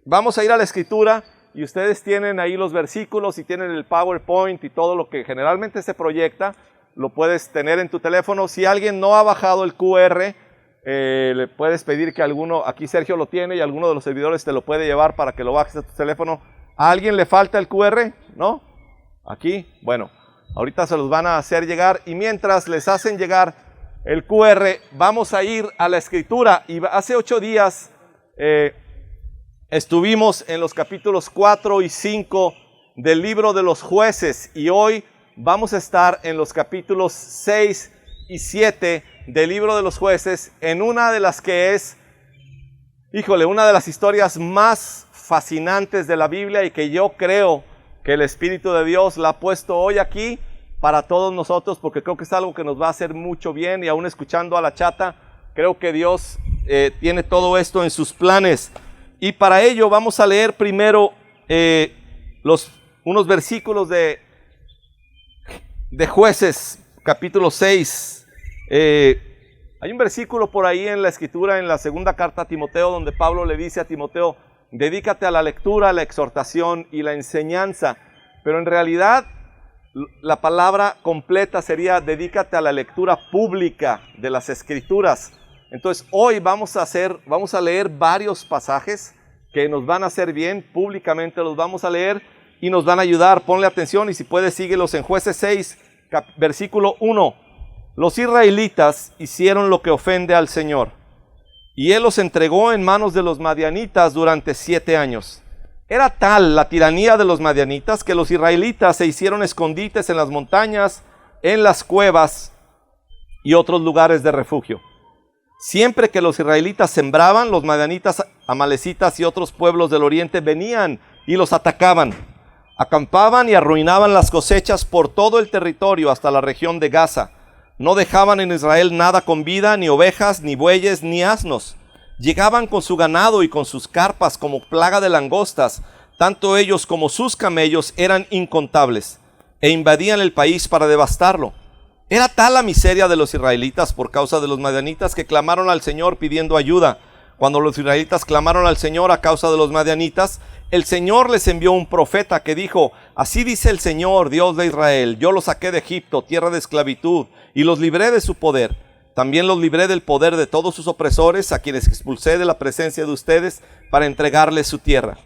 vamos a ir a la escritura y ustedes tienen ahí los versículos y tienen el PowerPoint y todo lo que generalmente se proyecta, lo puedes tener en tu teléfono. Si alguien no ha bajado el QR, le puedes pedir que alguno, aquí Sergio lo tiene y alguno de los servidores te lo puede llevar para que lo bajes a tu teléfono. ¿A alguien le falta el QR? ¿No? Aquí, bueno, ahorita se los van a hacer llegar y mientras les hacen llegar el QR, vamos a ir a la escritura. Y hace 8 días estuvimos en los capítulos 4 y 5 del libro de los jueces y hoy vamos a estar en los capítulos 6 y 7 del libro de los jueces, en una de las que es, una de las historias más fascinantes de la Biblia y que yo creo que el Espíritu de Dios la ha puesto hoy aquí para todos nosotros, porque creo que es algo que nos va a hacer mucho bien y aún escuchando a la chata, creo que Dios tiene todo esto en sus planes. Y para ello vamos a leer primero unos versículos de Jueces, capítulo 6. Hay un versículo por ahí en la escritura, en la segunda carta a Timoteo, donde Pablo le dice a Timoteo, dedícate a la lectura, a la exhortación y la enseñanza. Pero en realidad la palabra completa sería dedícate a la lectura pública de las escrituras. Entonces hoy vamos a leer varios pasajes que nos van a hacer bien, públicamente los vamos a leer y nos van a ayudar. Ponle atención y si puedes síguelos en Jueces 6, versículo 1. Los israelitas hicieron lo que ofende al Señor, y Él los entregó en manos de los madianitas durante 7 años. Era tal la tiranía de los madianitas que los israelitas se hicieron escondites en las montañas, en las cuevas y otros lugares de refugio. Siempre que los israelitas sembraban, los madianitas, amalecitas y otros pueblos del oriente venían y los atacaban. Acampaban y arruinaban las cosechas por todo el territorio hasta la región de Gaza. No dejaban en Israel nada con vida, ni ovejas, ni bueyes, ni asnos. Llegaban con su ganado y con sus carpas como plaga de langostas. Tanto ellos como sus camellos eran incontables, e invadían el país para devastarlo. Era tal la miseria de los israelitas por causa de los madianitas que clamaron al Señor pidiendo ayuda. Cuando los israelitas clamaron al Señor a causa de los madianitas, el Señor les envió un profeta que dijo, así dice el Señor, Dios de Israel, yo los saqué de Egipto, tierra de esclavitud, y los libré de su poder. También los libré del poder de todos sus opresores, a quienes expulsé de la presencia de ustedes para entregarles su tierra.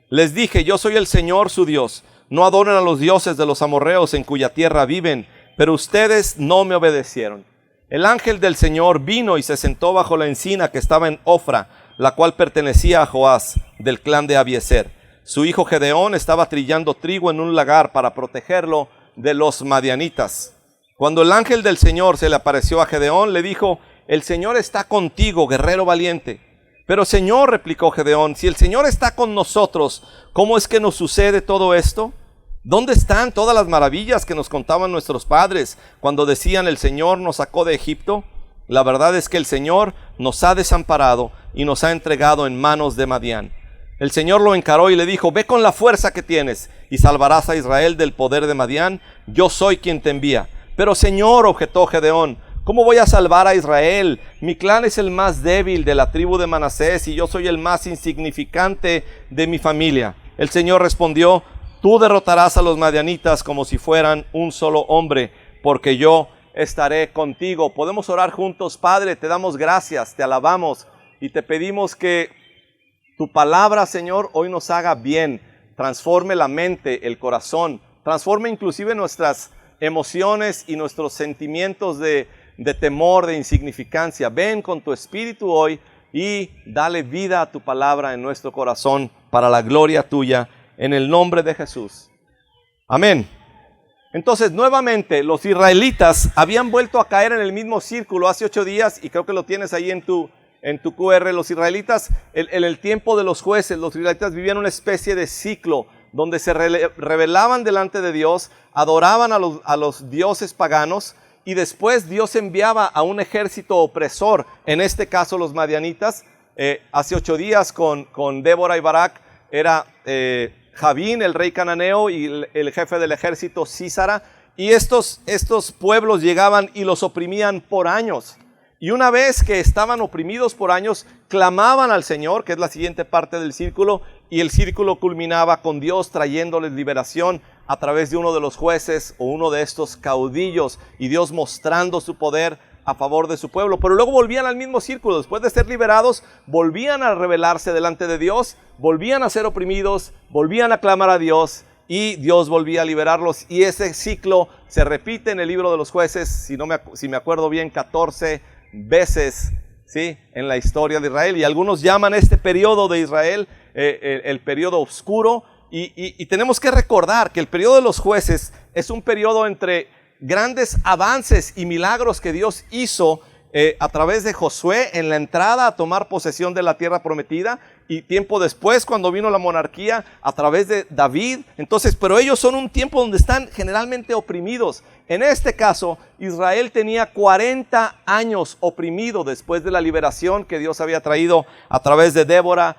Les dije, yo soy el Señor su Dios, no adoren a los dioses de los amorreos en cuya tierra viven, pero ustedes no me obedecieron. El ángel del Señor vino y se sentó bajo la encina que estaba en Ofra, la cual pertenecía a Joás, del clan de Abiezer. Su hijo Gedeón estaba trillando trigo en un lagar para protegerlo de los madianitas. Cuando el ángel del Señor se le apareció a Gedeón, le dijo, el Señor está contigo, guerrero valiente. Pero Señor, replicó Gedeón, si el Señor está con nosotros, ¿cómo es que nos sucede todo esto? ¿Dónde están todas las maravillas que nos contaban nuestros padres cuando decían el Señor nos sacó de Egipto? La verdad es que el Señor nos ha desamparado y nos ha entregado en manos de Madián. El Señor lo encaró y le dijo, ve con la fuerza que tienes y salvarás a Israel del poder de Madián. Yo soy quien te envía. Pero Señor, objetó Gedeón, ¿cómo voy a salvar a Israel? Mi clan es el más débil de la tribu de Manasés y yo soy el más insignificante de mi familia. El Señor respondió, tú derrotarás a los madianitas como si fueran un solo hombre, porque yo estaré contigo. Podemos orar juntos. Padre, te damos gracias, te alabamos y te pedimos que tu palabra, Señor, hoy nos haga bien, transforme la mente, el corazón, transforme inclusive nuestras emociones y nuestros sentimientos de temor, de insignificancia. Ven con tu espíritu hoy y dale vida a tu palabra en nuestro corazón para la gloria tuya, en el nombre de Jesús. Amén. Entonces, nuevamente, los israelitas habían vuelto a caer en el mismo círculo hace 8 días y creo que lo tienes ahí en tu QR. Los israelitas, en el tiempo de los jueces, los israelitas vivían una especie de ciclo donde se rebelaban delante de Dios, adoraban a los dioses paganos y después Dios enviaba a un ejército opresor, en este caso los madianitas. Hace 8 días con Débora y Barak era Javín, el rey cananeo, y el jefe del ejército Sísara, y estos pueblos llegaban y los oprimían por años. Y una vez que estaban oprimidos por años, clamaban al Señor, que es la siguiente parte del círculo, y el círculo culminaba con Dios trayéndoles liberación a través de uno de los jueces o uno de estos caudillos, y Dios mostrando su poder a favor de su pueblo. Pero luego volvían al mismo círculo. Después de ser liberados, volvían a rebelarse delante de Dios, volvían a ser oprimidos, volvían a clamar a Dios, y Dios volvía a liberarlos. Y ese ciclo se repite en el libro de los jueces, si me acuerdo bien, 14 veces, ¿sí?, en la historia de Israel. Y algunos llaman este periodo de Israel el periodo oscuro. Y tenemos que recordar que el periodo de los jueces es un periodo entre grandes avances y milagros que Dios hizo a través de Josué en la entrada a tomar posesión de la tierra prometida, y tiempo después, cuando vino la monarquía, a través de David. Entonces, pero ellos son un tiempo donde están generalmente oprimidos. En este caso, Israel tenía 40 años oprimido después de la liberación que Dios había traído a través de Débora,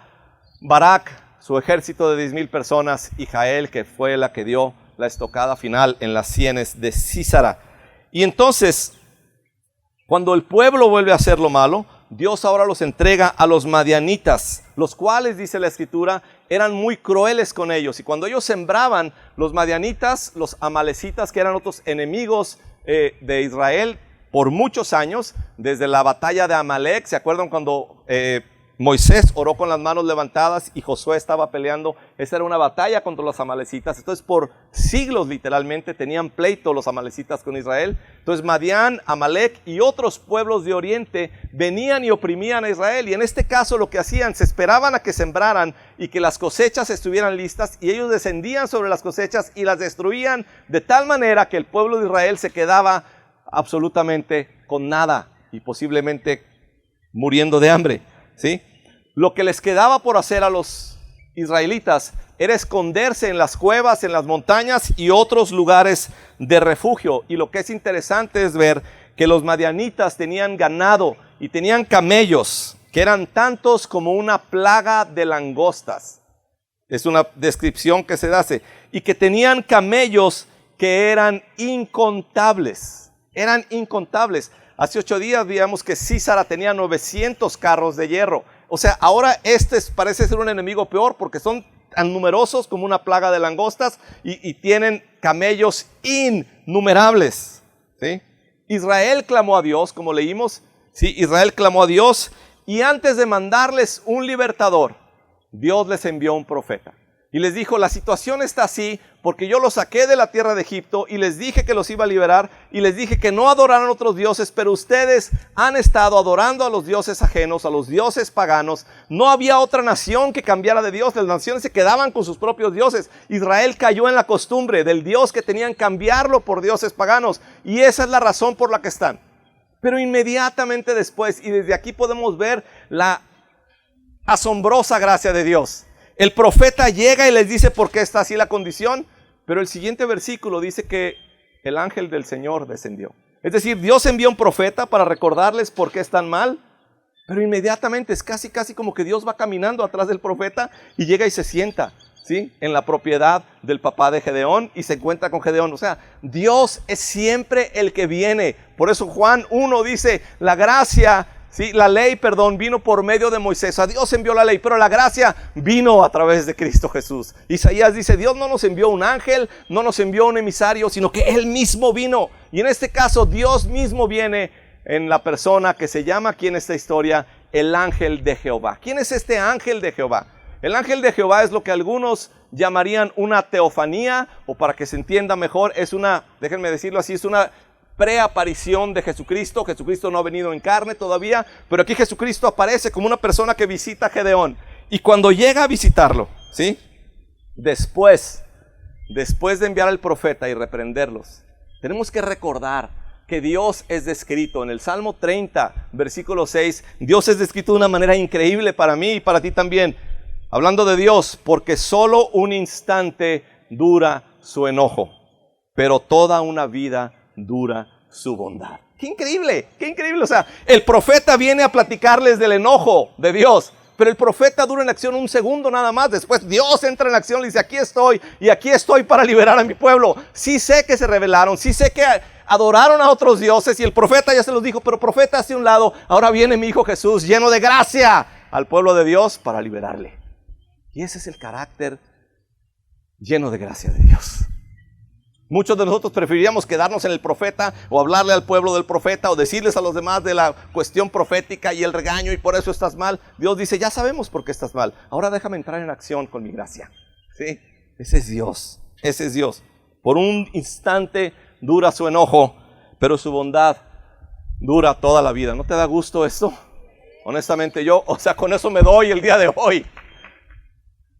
Barak, su ejército de 10,000 personas, y Jael, que fue la que dio la estocada final en las sienes de Sísara. Y entonces, cuando el pueblo vuelve a hacer lo malo, Dios ahora los entrega a los madianitas, los cuales, dice la escritura, eran muy crueles con ellos. Y cuando ellos sembraban, los madianitas, los amalecitas, que eran otros enemigos de Israel por muchos años, desde la batalla de Amalek, ¿se acuerdan cuando Moisés oró con las manos levantadas y Josué estaba peleando? Esa era una batalla contra los amalecitas. Entonces, por siglos literalmente tenían pleito los amalecitas con Israel. Entonces, Madián, Amalek y otros pueblos de Oriente venían y oprimían a Israel. Y en este caso lo que hacían, se esperaban a que sembraran y que las cosechas estuvieran listas, y ellos descendían sobre las cosechas y las destruían de tal manera que el pueblo de Israel se quedaba absolutamente con nada y posiblemente muriendo de hambre, ¿sí? Lo que les quedaba por hacer a los israelitas era esconderse en las cuevas, en las montañas y otros lugares de refugio. Y lo que es interesante es ver que los madianitas tenían ganado y tenían camellos, que eran tantos como una plaga de langostas. Es una descripción que se hace. Y que tenían camellos que eran incontables. Eran incontables. Hace 8 días vimos que Sísara tenía 900 carros de hierro. O sea, ahora parece ser un enemigo peor, porque son tan numerosos como una plaga de langostas, y tienen camellos innumerables, ¿sí? Israel clamó a Dios, como leímos, ¿sí? Israel clamó a Dios, y antes de mandarles un libertador, Dios les envió un profeta. Y les dijo, la situación está así porque yo los saqué de la tierra de Egipto y les dije que los iba a liberar, y les dije que no adoraran otros dioses, pero ustedes han estado adorando a los dioses ajenos, a los dioses paganos. No había otra nación que cambiara de Dios. Las naciones se quedaban con sus propios dioses. Israel cayó en la costumbre del Dios que tenían cambiarlo por dioses paganos, y esa es la razón por la que están. Pero inmediatamente después, y desde aquí podemos ver la asombrosa gracia de Dios, el profeta llega y les dice por qué está así la condición, pero el siguiente versículo dice que el ángel del Señor descendió. Es decir, Dios envía un profeta para recordarles por qué están mal, pero inmediatamente es casi como que Dios va caminando atrás del profeta y llega y se sienta, ¿sí?, en la propiedad del papá de Gedeón, y se encuentra con Gedeón. O sea, Dios es siempre el que viene. Por eso Juan 1 dice, la gracia, sí, la ley, vino por medio de Moisés. O sea, Dios envió la ley, pero la gracia vino a través de Cristo Jesús. Isaías dice, Dios no nos envió un ángel, no nos envió un emisario, sino que Él mismo vino. Y en este caso, Dios mismo viene en la persona que se llama aquí en esta historia el ángel de Jehová. ¿Quién es este ángel de Jehová? El ángel de Jehová es lo que algunos llamarían una teofanía, o para que se entienda mejor, es una, déjenme decirlo así, es una preaparición de Jesucristo. Jesucristo no ha venido en carne todavía, pero aquí Jesucristo aparece como una persona que visita a Gedeón. Y cuando llega a visitarlo, ¿sí?, después de enviar al profeta y reprenderlos, tenemos que recordar que Dios es descrito en el Salmo 30, versículo 6. Dios es descrito de una manera increíble para mí y para ti también. Hablando de Dios, porque solo un instante dura su enojo, pero toda una vida dura su bondad. ¡Qué increíble! ¡Qué increíble! O sea, el profeta viene a platicarles del enojo de Dios, pero el profeta dura en acción un segundo nada más. Después Dios entra en acción y dice, aquí estoy, y aquí estoy para liberar a mi pueblo. Sí sé que se rebelaron, sí sé que adoraron a otros dioses y el profeta ya se los dijo, pero profeta hacia un lado, ahora viene mi hijo Jesús lleno de gracia al pueblo de Dios para liberarle. Y ese es el carácter lleno de gracia de Dios. Muchos de nosotros preferiríamos quedarnos en el profeta o hablarle al pueblo del profeta o decirles a los demás de la cuestión profética y el regaño y por eso estás mal. Dios dice, ya sabemos por qué estás mal. Ahora déjame entrar en acción con mi gracia. ¿Sí? Ese es Dios. Ese es Dios. Por un instante dura su enojo, pero su bondad dura toda la vida. ¿No te da gusto esto? Honestamente yo, con eso me doy el día de hoy.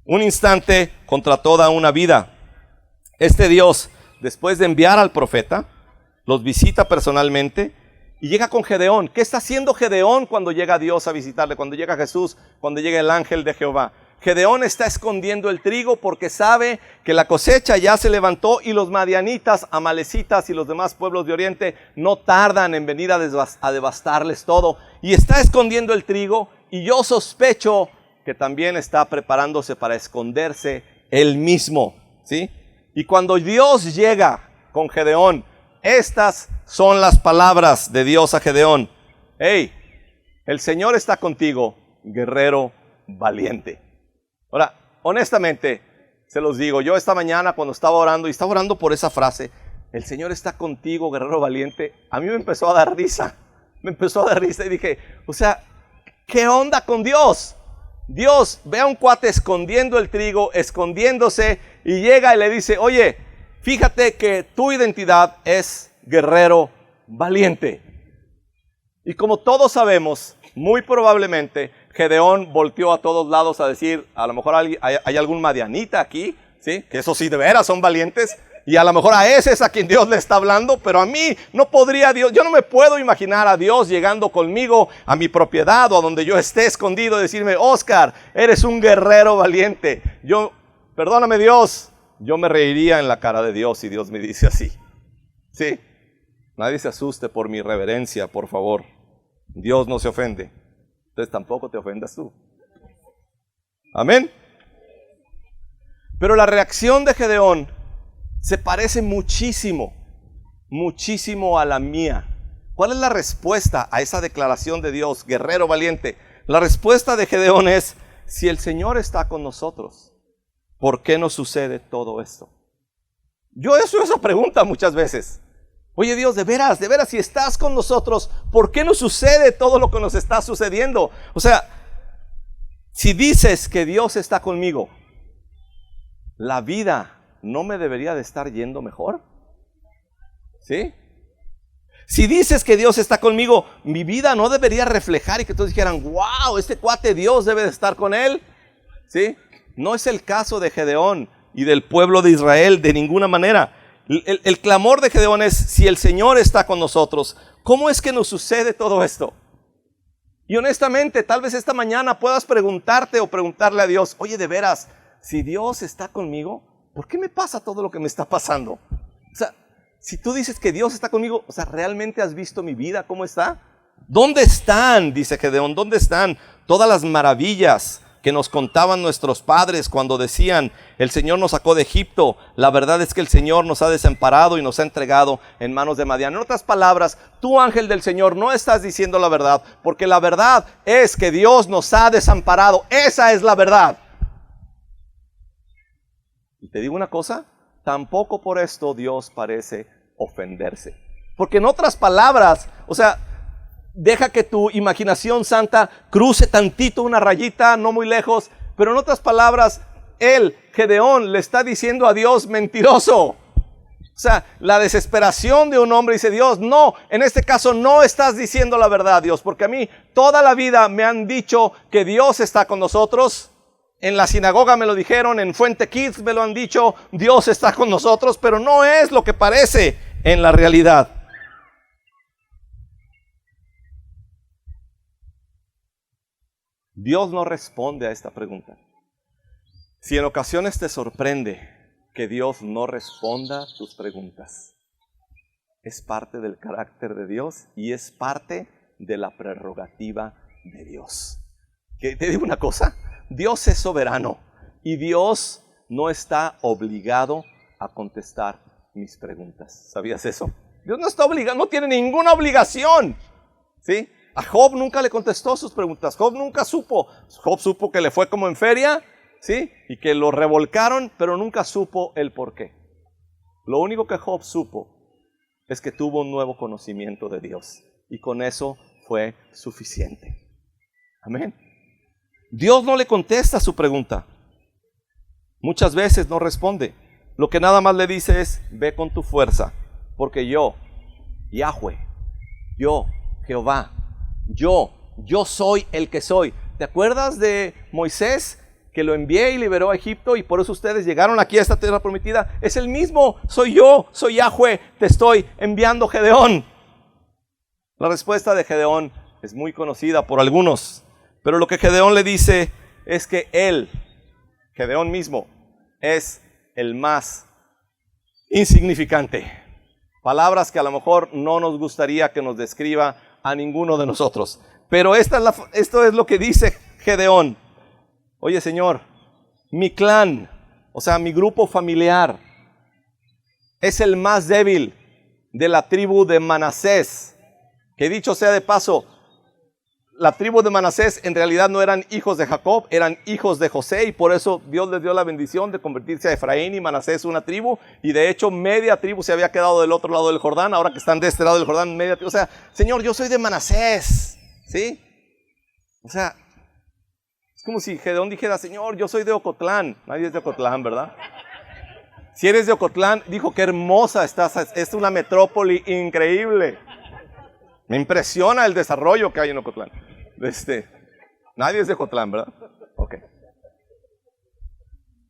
Un instante contra toda una vida. Este Dios, después de enviar al profeta, los visita personalmente y llega con Gedeón. ¿Qué está haciendo Gedeón cuando llega Dios a visitarle? Cuando llega Jesús, cuando llega el ángel de Jehová. Gedeón está escondiendo el trigo porque sabe que la cosecha ya se levantó y los madianitas, amalecitas y los demás pueblos de Oriente no tardan en venir a devastarles todo. Y está escondiendo el trigo y yo sospecho que también está preparándose para esconderse él mismo, ¿sí? Y cuando Dios llega con Gedeón, estas son las palabras de Dios a Gedeón. Hey, el Señor está contigo, guerrero valiente. Ahora, honestamente, se los digo, yo esta mañana cuando estaba orando por esa frase, el Señor está contigo, guerrero valiente, a mí me empezó a dar risa. Me empezó a dar risa y dije, ¿qué onda con Dios? Dios ve a un cuate escondiendo el trigo, escondiéndose, y llega y le dice, oye, fíjate que tu identidad es guerrero valiente. Y como todos sabemos, muy probablemente Gedeón volteó a todos lados a decir, a lo mejor hay algún madianita aquí, ¿sí? Que eso sí de veras son valientes. Y a lo mejor a ese es a quien Dios le está hablando, pero a mí no podría Dios, yo no me puedo imaginar a Dios llegando conmigo a mi propiedad o a donde yo esté escondido y decirme, Oscar, eres un guerrero valiente. Perdóname Dios, yo me reiría en la cara de Dios si Dios me dice así. Sí, nadie se asuste por mi reverencia, por favor. Dios no se ofende, entonces tampoco te ofendas tú. Amén. Pero la reacción de Gedeón se parece muchísimo a la mía. ¿Cuál es la respuesta a esa declaración de Dios, guerrero valiente? La respuesta de Gedeón es, si el Señor está con nosotros, ¿por qué nos sucede todo esto? Yo he hecho esa pregunta muchas veces. Oye Dios, de veras, si estás con nosotros, ¿por qué nos sucede todo lo que nos está sucediendo? Si dices que Dios está conmigo, la vida ¿no me debería de estar yendo mejor? ¿Sí? Si dices que Dios está conmigo, mi vida no debería reflejar y que todos dijeran, wow, este cuate Dios debe de estar con él. ¿Sí? No es el caso de Gedeón y del pueblo de Israel de ninguna manera. El clamor de Gedeón es, si el Señor está con nosotros, ¿cómo es que nos sucede todo esto? Y honestamente, tal vez esta mañana puedas preguntarte o preguntarle a Dios, oye, de veras, si Dios está conmigo, ¿por qué me pasa todo lo que me está pasando? Si tú dices que Dios está conmigo, ¿realmente has visto mi vida? ¿Cómo está? ¿Dónde están? Dice Gedeón, ¿dónde están todas las maravillas que nos contaban nuestros padres cuando decían, el Señor nos sacó de Egipto? La verdad es que el Señor nos ha desamparado y nos ha entregado en manos de Madián. En otras palabras, tú, ángel del Señor, no estás diciendo la verdad, porque la verdad es que Dios nos ha desamparado. Esa es la verdad. Y te digo una cosa, tampoco por esto Dios parece ofenderse. Porque en otras palabras, deja que tu imaginación santa cruce tantito una rayita, no muy lejos, pero en otras palabras, Gedeón, le está diciendo a Dios mentiroso. La desesperación de un hombre dice, Dios, no, en este caso no estás diciendo la verdad, Dios, porque a mí toda la vida me han dicho que Dios está con nosotros. En la sinagoga me lo dijeron, en Fuente Kids me lo han dicho, Dios está con nosotros, pero no es lo que parece en la realidad. Dios no responde a esta pregunta. Si en ocasiones te sorprende que Dios no responda a tus preguntas, es parte del carácter de Dios y es parte de la prerrogativa de Dios. Que te digo una cosa, Dios es soberano y Dios no está obligado a contestar mis preguntas. ¿Sabías eso? Dios no está obligado, no tiene ninguna obligación. ¿Sí? A Job nunca le contestó sus preguntas. Job nunca supo. Job supo que le fue como en feria, ¿sí? Y que lo revolcaron, pero nunca supo el por qué. Lo único que Job supo es que tuvo un nuevo conocimiento de Dios. Y con eso fue suficiente. Amén. Dios no le contesta su pregunta. Muchas veces no responde. Lo que nada más le dice es: ve con tu fuerza, porque yo, Yahweh, yo, Jehová, yo soy el que soy. ¿Te acuerdas de Moisés, que lo envié y liberó a Egipto, y por eso ustedes llegaron aquí a esta tierra prometida? Es el mismo, soy yo, soy Yahweh, te estoy enviando, Gedeón. La respuesta de Gedeón es muy conocida por algunos, pero lo que Gedeón le dice es que él, Gedeón mismo, es el más insignificante. Palabras que a lo mejor no nos gustaría que nos describa a ninguno de nosotros. Pero esto es lo que dice Gedeón. Oye, Señor, mi clan, o sea, mi grupo familiar, es el más débil de la tribu de Manasés. Que dicho sea de paso, la tribu de Manasés en realidad no eran hijos de Jacob, eran hijos de José, y por eso Dios les dio la bendición de convertirse a Efraín, y Manasés una tribu, y de hecho media tribu se había quedado del otro lado del Jordán. Ahora que están de este lado del Jordán, media tribu. O sea, Señor, yo soy de Manasés, ¿sí? O sea, es como si Gedeón dijera: Señor, yo soy de Ocotlán. Nadie es de Ocotlán, ¿verdad? Si eres de Ocotlán, dijo: qué hermosa estás, es una metrópoli increíble. Me impresiona el desarrollo que hay en Ocotlán. Nadie es de Ocotlán, ¿verdad? Ok.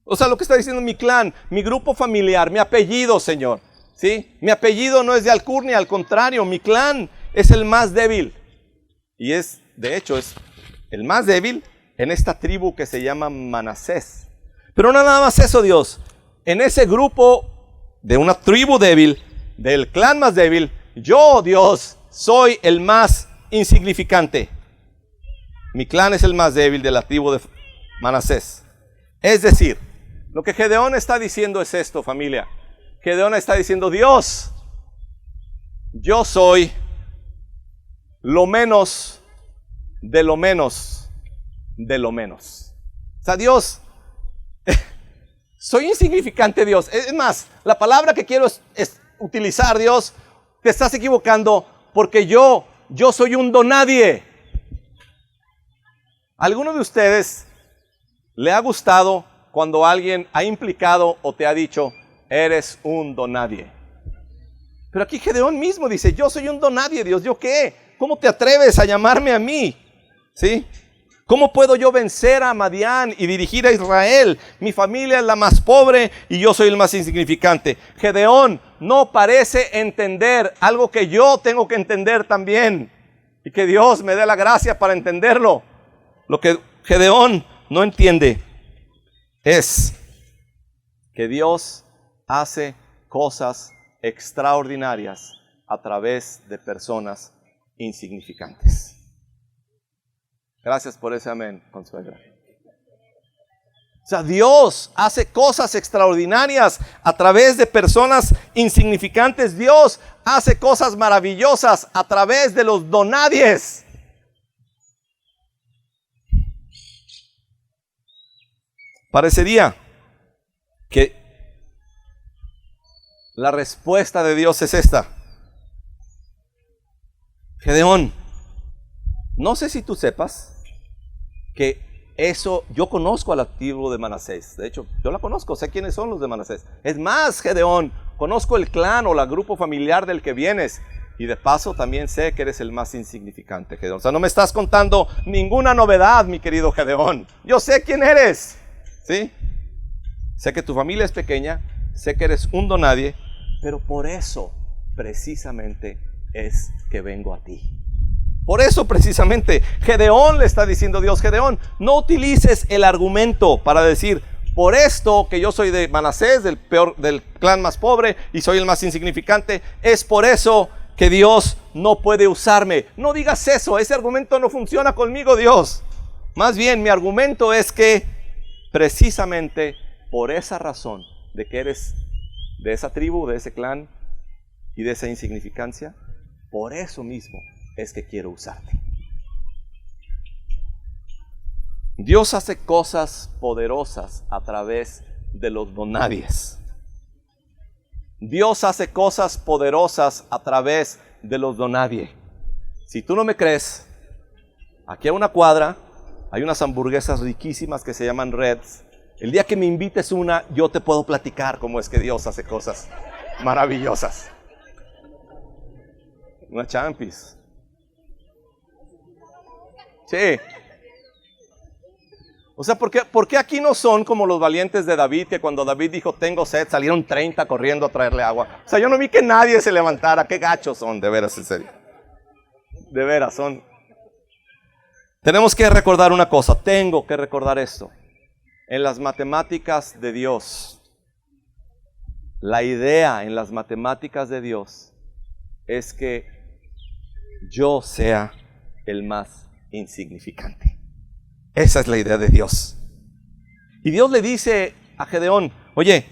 O sea, lo que está diciendo: mi clan, mi grupo familiar, mi apellido, Señor, ¿sí? Mi apellido no es de alcurnia, al contrario, mi clan es el más débil. Y de hecho, es el más débil en esta tribu que se llama Manasés. Pero no nada más eso, Dios. En ese grupo de una tribu débil, del clan más débil, yo, Dios, soy el más insignificante. Mi clan es el más débil de la tribu de Manasés. Es decir, lo que Gedeón está diciendo es esto, familia. Gedeón está diciendo: Dios, yo soy lo menos de lo menos de lo menos. O sea, Dios, soy insignificante, Dios. Es más, la palabra que quiero es utilizar, Dios, te estás equivocando, porque yo soy un donadie. ¿A alguno de ustedes le ha gustado cuando alguien ha implicado o te ha dicho: eres un donadie? Pero aquí Gedeón mismo dice: yo soy un donadie, Dios. ¿Yo qué? ¿Cómo te atreves a llamarme a mí? ¿Sí? ¿Cómo puedo yo vencer a Madián y dirigir a Israel? Mi familia es la más pobre y yo soy el más insignificante. Gedeón no parece entender algo que yo tengo que entender también, y que Dios me dé la gracia para entenderlo. Lo que Gedeón no entiende es que Dios hace cosas extraordinarias a través de personas insignificantes. Gracias por ese amén, consuegra. O sea, Dios hace cosas extraordinarias a través de personas insignificantes. Dios hace cosas maravillosas a través de los donadies. Parecería que la respuesta de Dios es esta: Gedeón, no sé si tú sepas que yo conozco a la tribu de Manasés. De hecho, yo la conozco, sé quiénes son los de Manasés. Es más, Gedeón, conozco el clan o el grupo familiar del que vienes. Y de paso también sé que eres el más insignificante, Gedeón. O sea, no me estás contando ninguna novedad, mi querido Gedeón. Yo sé quién eres, ¿sí? Sé que tu familia es pequeña, sé que eres un donadie, pero por eso precisamente es que vengo a ti. Por eso precisamente Gedeón le está diciendo Dios: Gedeón, no utilices el argumento para decir: por esto que yo soy de Manasés, del clan más pobre, y soy el más insignificante, es por eso que Dios no puede usarme. No digas eso, ese argumento no funciona conmigo, Dios. Más bien, mi argumento es que precisamente por esa razón de que eres de esa tribu, de ese clan, y de esa insignificancia, por eso mismo es que quiero usarte. Dios hace cosas poderosas a través de los donadies. Dios hace cosas poderosas a través de los donadie. Si tú no me crees, aquí a una cuadra hay unas hamburguesas riquísimas que se llaman Reds. El día que me invites una, yo te puedo platicar cómo es que Dios hace cosas maravillosas. Una Champis. Sí. O sea, ¿por qué aquí no son como los valientes de David, que cuando David dijo tengo sed, salieron 30 corriendo a traerle agua? O sea, yo no vi que nadie se levantara. Qué gachos son, de veras, en serio. De veras son. Tenemos que recordar una cosa, tengo que recordar esto. En las matemáticas de Dios, la idea en las matemáticas de Dios es que yo sea el más insignificante. Esa es la idea de Dios. Y Dios le dice a Gedeón, oye,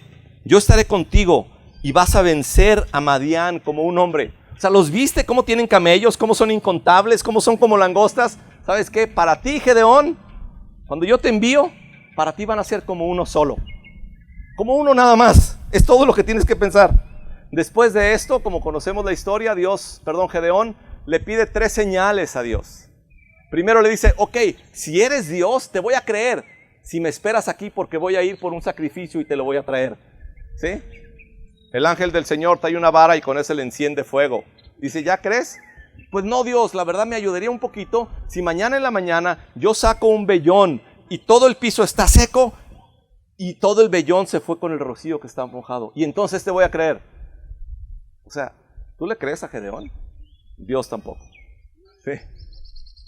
yo estaré contigo y vas a vencer a Madián como un hombre. O sea, ¿los viste cómo tienen camellos? ¿Cómo son incontables? ¿Cómo son como langostas? ¿Sabes qué? Para ti, Gedeón, cuando yo te envío, para ti van a ser como uno solo. Como uno nada más. Es todo lo que tienes que pensar. Después de esto, como conocemos la historia, Gedeón le pide 3 señales a Dios. Primero le dice, ok, si eres Dios, te voy a creer. Si me esperas aquí, porque voy a ir por un sacrificio y te lo voy a traer. ¿Sí? El ángel del Señor trae una vara y con eso le enciende fuego. Dice, ¿ya crees? Pues no, Dios, la verdad me ayudaría un poquito si mañana en la mañana yo saco un vellón y todo el piso está seco y todo el vellón se fue con el rocío que está mojado. Y entonces te voy a creer. O sea, ¿tú le crees a Gedeón? Dios tampoco. ¿Sí?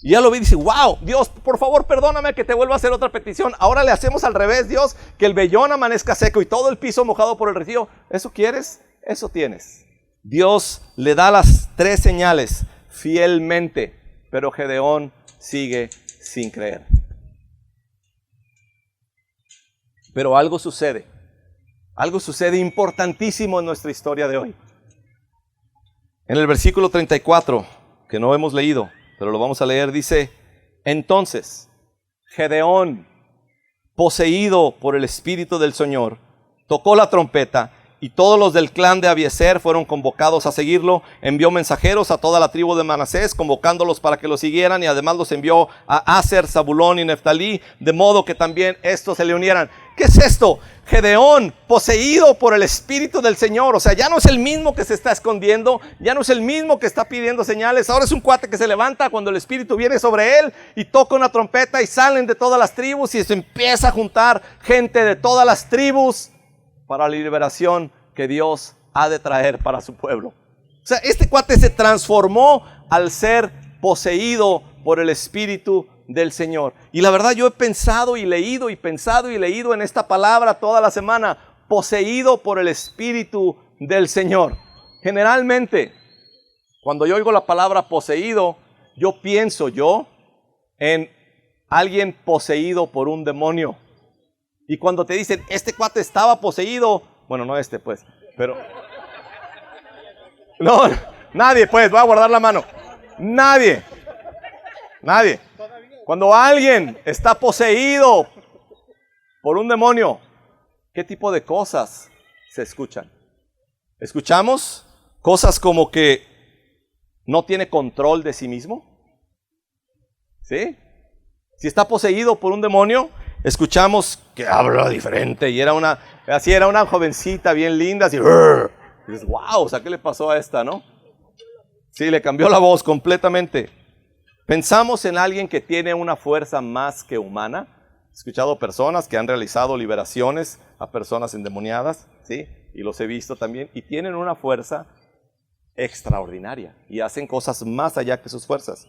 Y ya lo vi y dice, wow, Dios, por favor perdóname que te vuelva a hacer otra petición. Ahora le hacemos al revés, Dios, que el vellón amanezca seco y todo el piso mojado por el rocío. ¿Eso quieres? Eso tienes. Dios le da las 3 señales fielmente, pero Gedeón sigue sin creer. Pero algo sucede importantísimo en nuestra historia de hoy. En el versículo 34, que no hemos leído, pero lo vamos a leer, dice, entonces Gedeón, poseído por el Espíritu del Señor, tocó la trompeta y todos los del clan de Abiezer fueron convocados a seguirlo. Envió mensajeros a toda la tribu de Manasés, convocándolos para que lo siguieran, y además los envió a Aser, Zabulón y Neftalí, de modo que también estos se le unieran. ¿Qué es esto? Gedeón, poseído por el Espíritu del Señor. O sea, ya no es el mismo que se está escondiendo, ya no es el mismo que está pidiendo señales. Ahora es un cuate que se levanta cuando el Espíritu viene sobre él y toca una trompeta y salen de todas las tribus y se empieza a juntar gente de todas las tribus para la liberación que Dios ha de traer para su pueblo. O sea, este cuate se transformó al ser poseído por el Espíritu del Señor. Y la verdad, yo he pensado y leído y pensado y leído en esta palabra toda la semana, poseído por el Espíritu del Señor. Generalmente, cuando yo oigo la palabra poseído, yo pienso en alguien poseído por un demonio. Y cuando te dicen, este cuate estaba poseído, bueno, no pues, pero no, nadie, pues, va a guardar la mano. Nadie. Cuando alguien está poseído por un demonio, ¿qué tipo de cosas se escuchan? ¿Escuchamos cosas como que no tiene control de sí mismo? ¿Sí? Si está poseído por un demonio, escuchamos que habla diferente y era una jovencita bien linda, así, y dices, wow, o sea, ¿qué le pasó a esta, no? Sí, le cambió la voz completamente. Pensamos en alguien que tiene una fuerza más que humana. He escuchado personas que han realizado liberaciones a personas endemoniadas, ¿sí? Y los he visto también, y tienen una fuerza extraordinaria y hacen cosas más allá que sus fuerzas.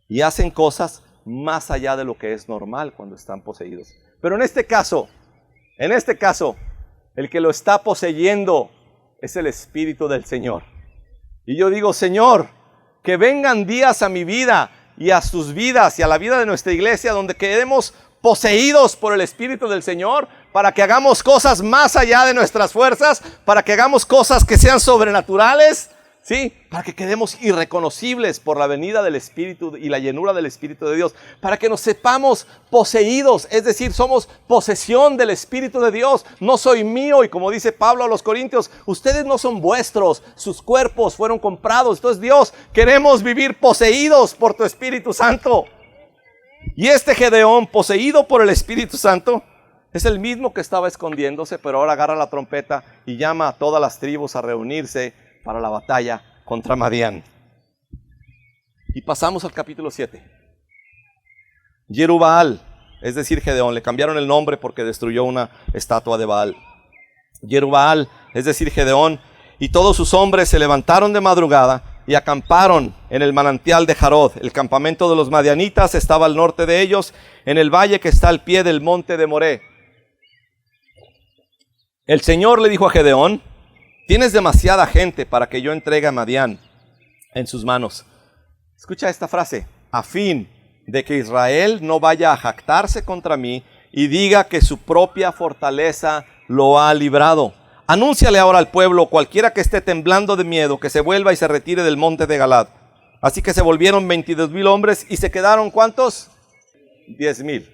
Y hacen cosas más allá de lo que es normal cuando están poseídos. Pero en este caso, el que lo está poseyendo es el Espíritu del Señor. Y yo digo, Señor, que vengan días a mi vida y a sus vidas y a la vida de nuestra iglesia donde quedemos poseídos por el Espíritu del Señor, para que hagamos cosas más allá de nuestras fuerzas, para que hagamos cosas que sean sobrenaturales, ¿sí? Para que quedemos irreconocibles por la venida del Espíritu y la llenura del Espíritu de Dios, para que nos sepamos poseídos, es decir, somos posesión del Espíritu de Dios. No soy mío, y como dice Pablo a los Corintios, ustedes no son vuestros, sus cuerpos fueron comprados. Entonces, Dios, queremos vivir poseídos por tu Espíritu Santo. Y este Gedeón, poseído por el Espíritu Santo, es el mismo que estaba escondiéndose, pero ahora agarra la trompeta y llama a todas las tribus a reunirse para la batalla contra Madián. Y pasamos al capítulo 7. Jerubbaal, es decir, Gedeón, le cambiaron el nombre porque destruyó una estatua de Baal. Jerubbaal, es decir, Gedeón, y todos sus hombres se levantaron de madrugada y acamparon en el manantial de Jarod. El campamento de los madianitas estaba al norte de ellos, en el valle que está al pie del monte de Moré. El Señor le dijo a Gedeón: tienes demasiada gente para que yo entregue a Madián en sus manos. Escucha esta frase: a fin de que Israel no vaya a jactarse contra mí y diga que su propia fortaleza lo ha librado. Anúnciale ahora al pueblo, cualquiera que esté temblando de miedo, que se vuelva y se retire del monte de Galad. Así que se volvieron 22,000 hombres y se quedaron, ¿cuántos? 10,000.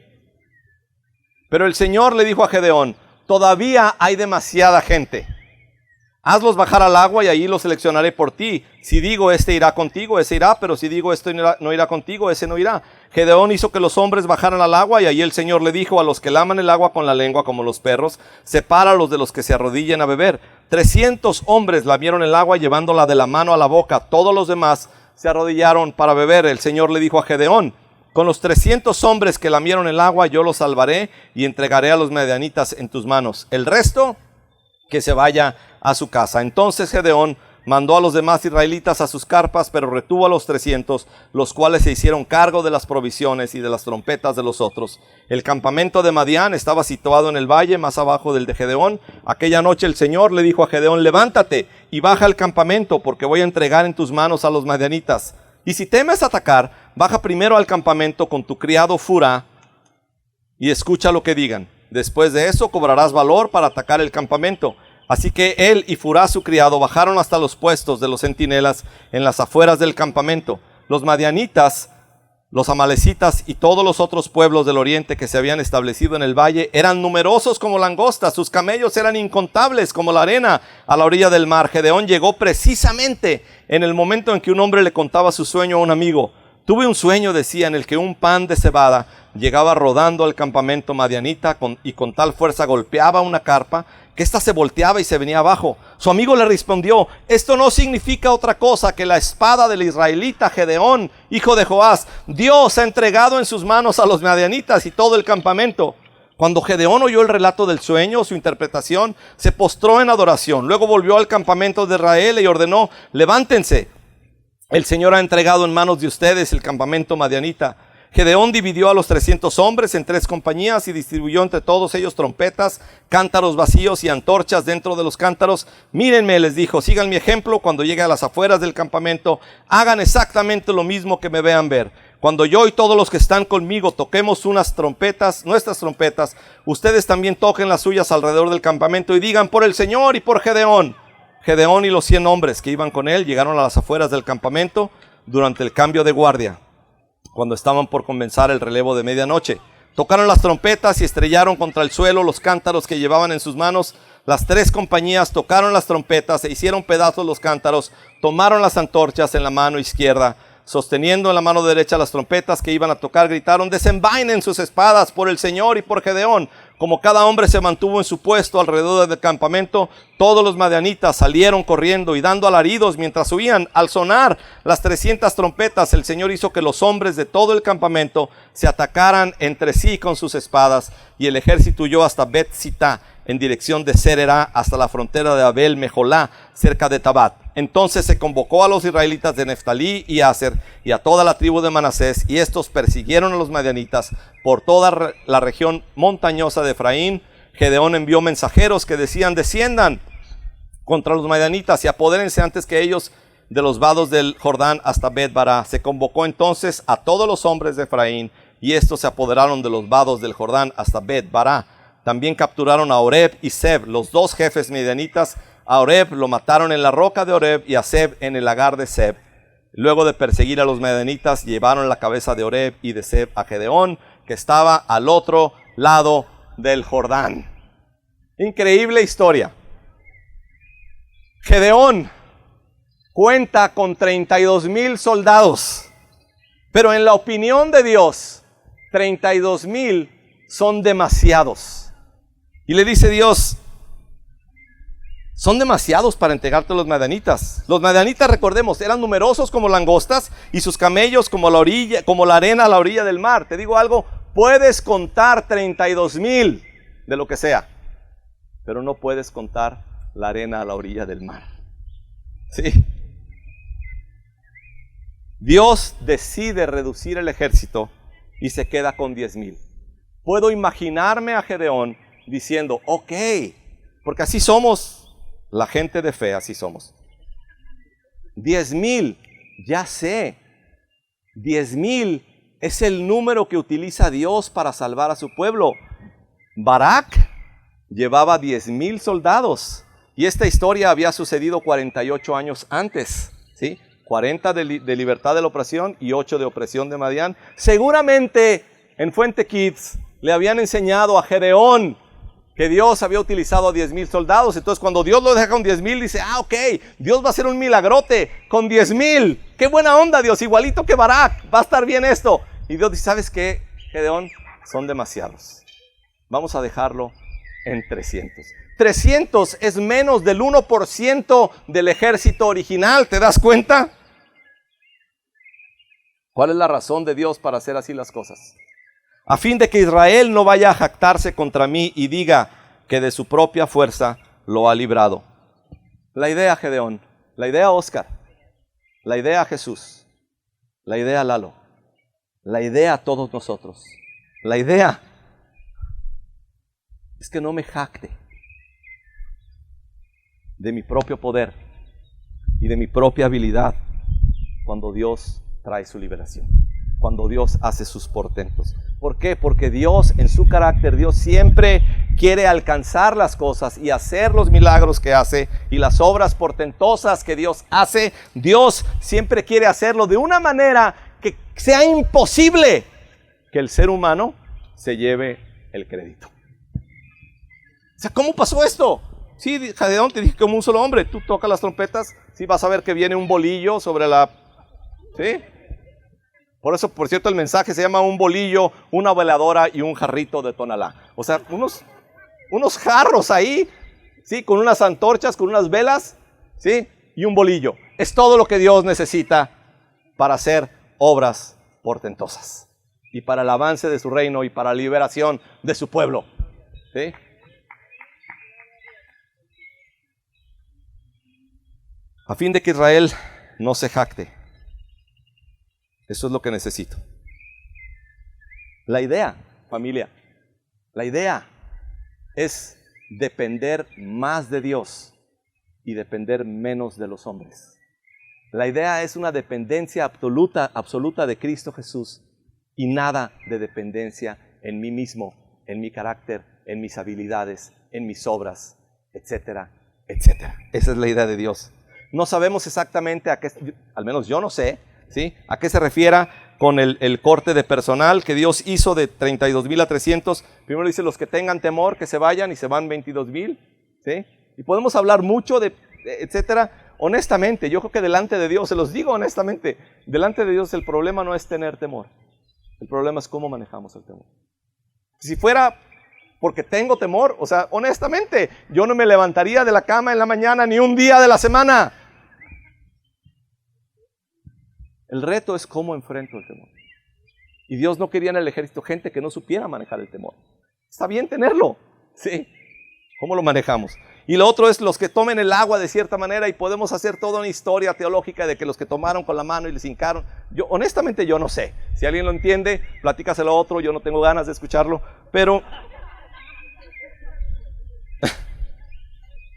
Pero el Señor le dijo a Gedeón: todavía hay demasiada gente. Hazlos bajar al agua y allí los seleccionaré por ti. Si digo este irá contigo, ese irá, pero si digo esto no irá contigo, ese no irá. Gedeón hizo que los hombres bajaran al agua y allí el Señor le dijo: a los que laman el agua con la lengua como los perros, sepáralos de los que se arrodillen a beber. 300 hombres lamieron el agua llevándola de la mano a la boca. Todos los demás se arrodillaron para beber. El Señor le dijo a Gedeón: con los 300 hombres que lamieron el agua yo los salvaré y entregaré a los madianitas en tus manos. El resto, que se vaya a su casa. Entonces Gedeón mandó a los demás israelitas a sus carpas, pero retuvo a los 300, los cuales se hicieron cargo de las provisiones y de las trompetas de los otros. El campamento de Madián estaba situado en el valle más abajo del de Gedeón. Aquella noche el Señor le dijo a Gedeón: levántate y baja al campamento, porque voy a entregar en tus manos a los madianitas. Y si temes atacar, baja primero al campamento con tu criado Furá y escucha lo que digan. Después de eso cobrarás valor para atacar el campamento. Así que él y Furá su criado bajaron hasta los puestos de los centinelas en las afueras del campamento. Los madianitas, los amalecitas y todos los otros pueblos del oriente que se habían establecido en el valle eran numerosos como langostas. Sus camellos eran incontables como la arena a la orilla del mar. Gedeón llegó precisamente en el momento en que un hombre le contaba su sueño a un amigo. Tuve un sueño, decía, en el que un pan de cebada llegaba rodando al campamento madianita y con tal fuerza golpeaba una carpa que ésta se volteaba y se venía abajo. Su amigo le respondió: esto no significa otra cosa que la espada del israelita Gedeón, hijo de Joás. Dios ha entregado en sus manos a los madianitas y todo el campamento. Cuando Gedeón oyó el relato del sueño, su interpretación, se postró en adoración. Luego volvió al campamento de Israel y ordenó: levántense, el Señor ha entregado en manos de ustedes el campamento madianita. Gedeón dividió a los 300 hombres en 3 compañías y distribuyó entre todos ellos trompetas, cántaros vacíos y antorchas dentro de los cántaros. Mírenme, les dijo, sigan mi ejemplo. Cuando llegue a las afueras del campamento, hagan exactamente lo mismo que me vean ver. Cuando yo y todos los que están conmigo toquemos unas trompetas, nuestras trompetas, ustedes también toquen las suyas alrededor del campamento y digan: por el Señor y por Gedeón. Gedeón y los 100 hombres que iban con él llegaron a las afueras del campamento durante el cambio de guardia, cuando estaban por comenzar el relevo de medianoche. Tocaron las trompetas y estrellaron contra el suelo los cántaros que llevaban en sus manos. Las 3 compañías tocaron las trompetas e hicieron pedazos los cántaros. Tomaron las antorchas en la mano izquierda. Sosteniendo en la mano derecha las trompetas que iban a tocar, gritaron: desenvainen sus espadas por el Señor y por Gedeón. Como cada hombre se mantuvo en su puesto alrededor del campamento, todos los madianitas salieron corriendo y dando alaridos mientras huían. Al sonar las 300 trompetas, el Señor hizo que los hombres de todo el campamento se atacaran entre sí con sus espadas, y el ejército huyó hasta Bet-Sitá, en dirección de Sererá, hasta la frontera de Abel Meholá, cerca de Tabat. Entonces se convocó a los israelitas de Neftalí y Aser y a toda la tribu de Manasés, y estos persiguieron a los madianitas por toda la región montañosa de Efraín. Gedeón envió mensajeros que decían: desciendan contra los madianitas y apodérense antes que ellos de los vados del Jordán hasta Bet-Bará. Se convocó entonces a todos los hombres de Efraín, y estos se apoderaron de los vados del Jordán hasta Bet-Bará. También capturaron a Oreb y Zeb, los dos jefes midianitas. A Oreb lo mataron en la roca de Oreb y a Zeb en el lagar de Zeb. Luego de perseguir a los midianitas, llevaron la cabeza de Oreb y de Zeb a Gedeón, que estaba al otro lado del Jordán. Increíble historia. Gedeón cuenta con 32,000 soldados, pero en la opinión de Dios, 32,000 son demasiados. Y le dice Dios, son demasiados para entregarte a los madianitas. Los madianitas, recordemos, eran numerosos como langostas y sus camellos como la arena a la orilla del mar. Te digo algo, puedes contar 32,000 de lo que sea, pero no puedes contar la arena a la orilla del mar. Sí. Dios decide reducir el ejército y se queda con 10,000. Puedo imaginarme a Gedeón diciendo, ok, porque así somos la gente de fe, así somos. 10,000, ya sé, 10,000 es el número que utiliza Dios para salvar a su pueblo. Barak llevaba 10,000 soldados y esta historia había sucedido 48 años antes, ¿sí? 40 de libertad de la opresión y 8 de opresión de Madián. Seguramente en Fuente Kids le habían enseñado a Gedeón que Dios había utilizado a 10,000 soldados. Entonces cuando Dios lo deja con 10,000, dice, ok, Dios va a hacer un milagrote con 10,000. Qué buena onda, Dios, igualito que Barak, va a estar bien esto. Y Dios dice, ¿sabes qué, Gedeón? Son demasiados. Vamos a dejarlo en 300. 300 es menos del 1% del ejército original, ¿te das cuenta? ¿Cuál es la razón de Dios para hacer así las cosas? A fin de que Israel no vaya a jactarse contra mí y diga que de su propia fuerza lo ha librado. La idea, Gedeón, la idea, Oscar, la idea, Jesús, la idea, Lalo, la idea a todos nosotros, la idea es que no me jacte de mi propio poder y de mi propia habilidad cuando Dios trae su liberación, cuando Dios hace sus portentos. ¿Por qué? Porque Dios, en su carácter, Dios siempre quiere alcanzar las cosas y hacer los milagros que hace y las obras portentosas que Dios hace. Dios siempre quiere hacerlo de una manera que sea imposible que el ser humano se lleve el crédito. O sea, ¿cómo pasó esto? Sí, Gedeón, te dije como un solo hombre. Tú tocas las trompetas, sí vas a ver que viene un bolillo sobre la... ¿Sí? Por eso, por cierto, el mensaje se llama un bolillo, una veladora y un jarrito de tonalá. O sea, unos jarros ahí, ¿sí? Con unas antorchas, con unas velas, ¿sí? Y un bolillo. Es todo lo que Dios necesita para hacer obras portentosas. Y para el avance de su reino y para la liberación de su pueblo. ¿Sí? A fin de que Israel no se jacte. Eso es lo que necesito. La idea, familia, la idea es depender más de Dios y depender menos de los hombres. La idea es una dependencia absoluta de Cristo Jesús y nada de dependencia en mí mismo, en mi carácter, en mis habilidades, en mis obras, etcétera, etcétera. Esa es la idea de Dios. No sabemos exactamente a qué, al menos yo no sé, ¿sí? ¿A qué se refiere con el corte de personal que Dios hizo de 32,000 a 300? Primero dice los que tengan temor que se vayan y se van 22,000, ¿sí? Y podemos hablar mucho de etcétera. Honestamente, yo creo que delante de Dios, se los digo honestamente, delante de Dios el problema no es tener temor. El problema es cómo manejamos el temor. Si fuera porque tengo temor, o sea, honestamente, yo no me levantaría de la cama en la mañana ni un día de la semana. El reto es cómo enfrento el temor. Y Dios no quería en el ejército gente que no supiera manejar el temor. Está bien tenerlo, ¿sí? ¿Cómo lo manejamos? Y lo otro es los que tomen el agua de cierta manera y podemos hacer toda una historia teológica de que los que tomaron con la mano y les hincaron. Yo, honestamente, yo no sé. Si alguien lo entiende, platícaselo a otro, yo no tengo ganas de escucharlo. Pero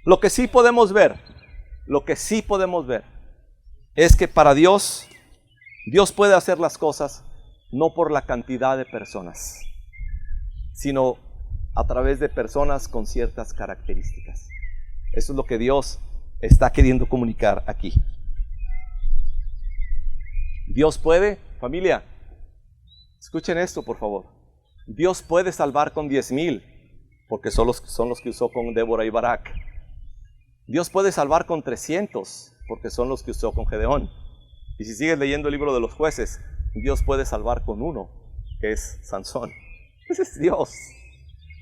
lo que sí podemos ver es que para Dios puede hacer las cosas no por la cantidad de personas, sino a través de personas con ciertas características. Eso es lo que Dios está queriendo comunicar aquí. Dios puede, familia, escuchen esto por favor. Dios puede salvar con 10,000, porque son los que usó con Débora y Barak. Dios puede salvar con 300, porque son los que usó con Gedeón. Y si sigues leyendo el libro de los Jueces, Dios puede salvar con 1, que es Sansón. Ese es Dios.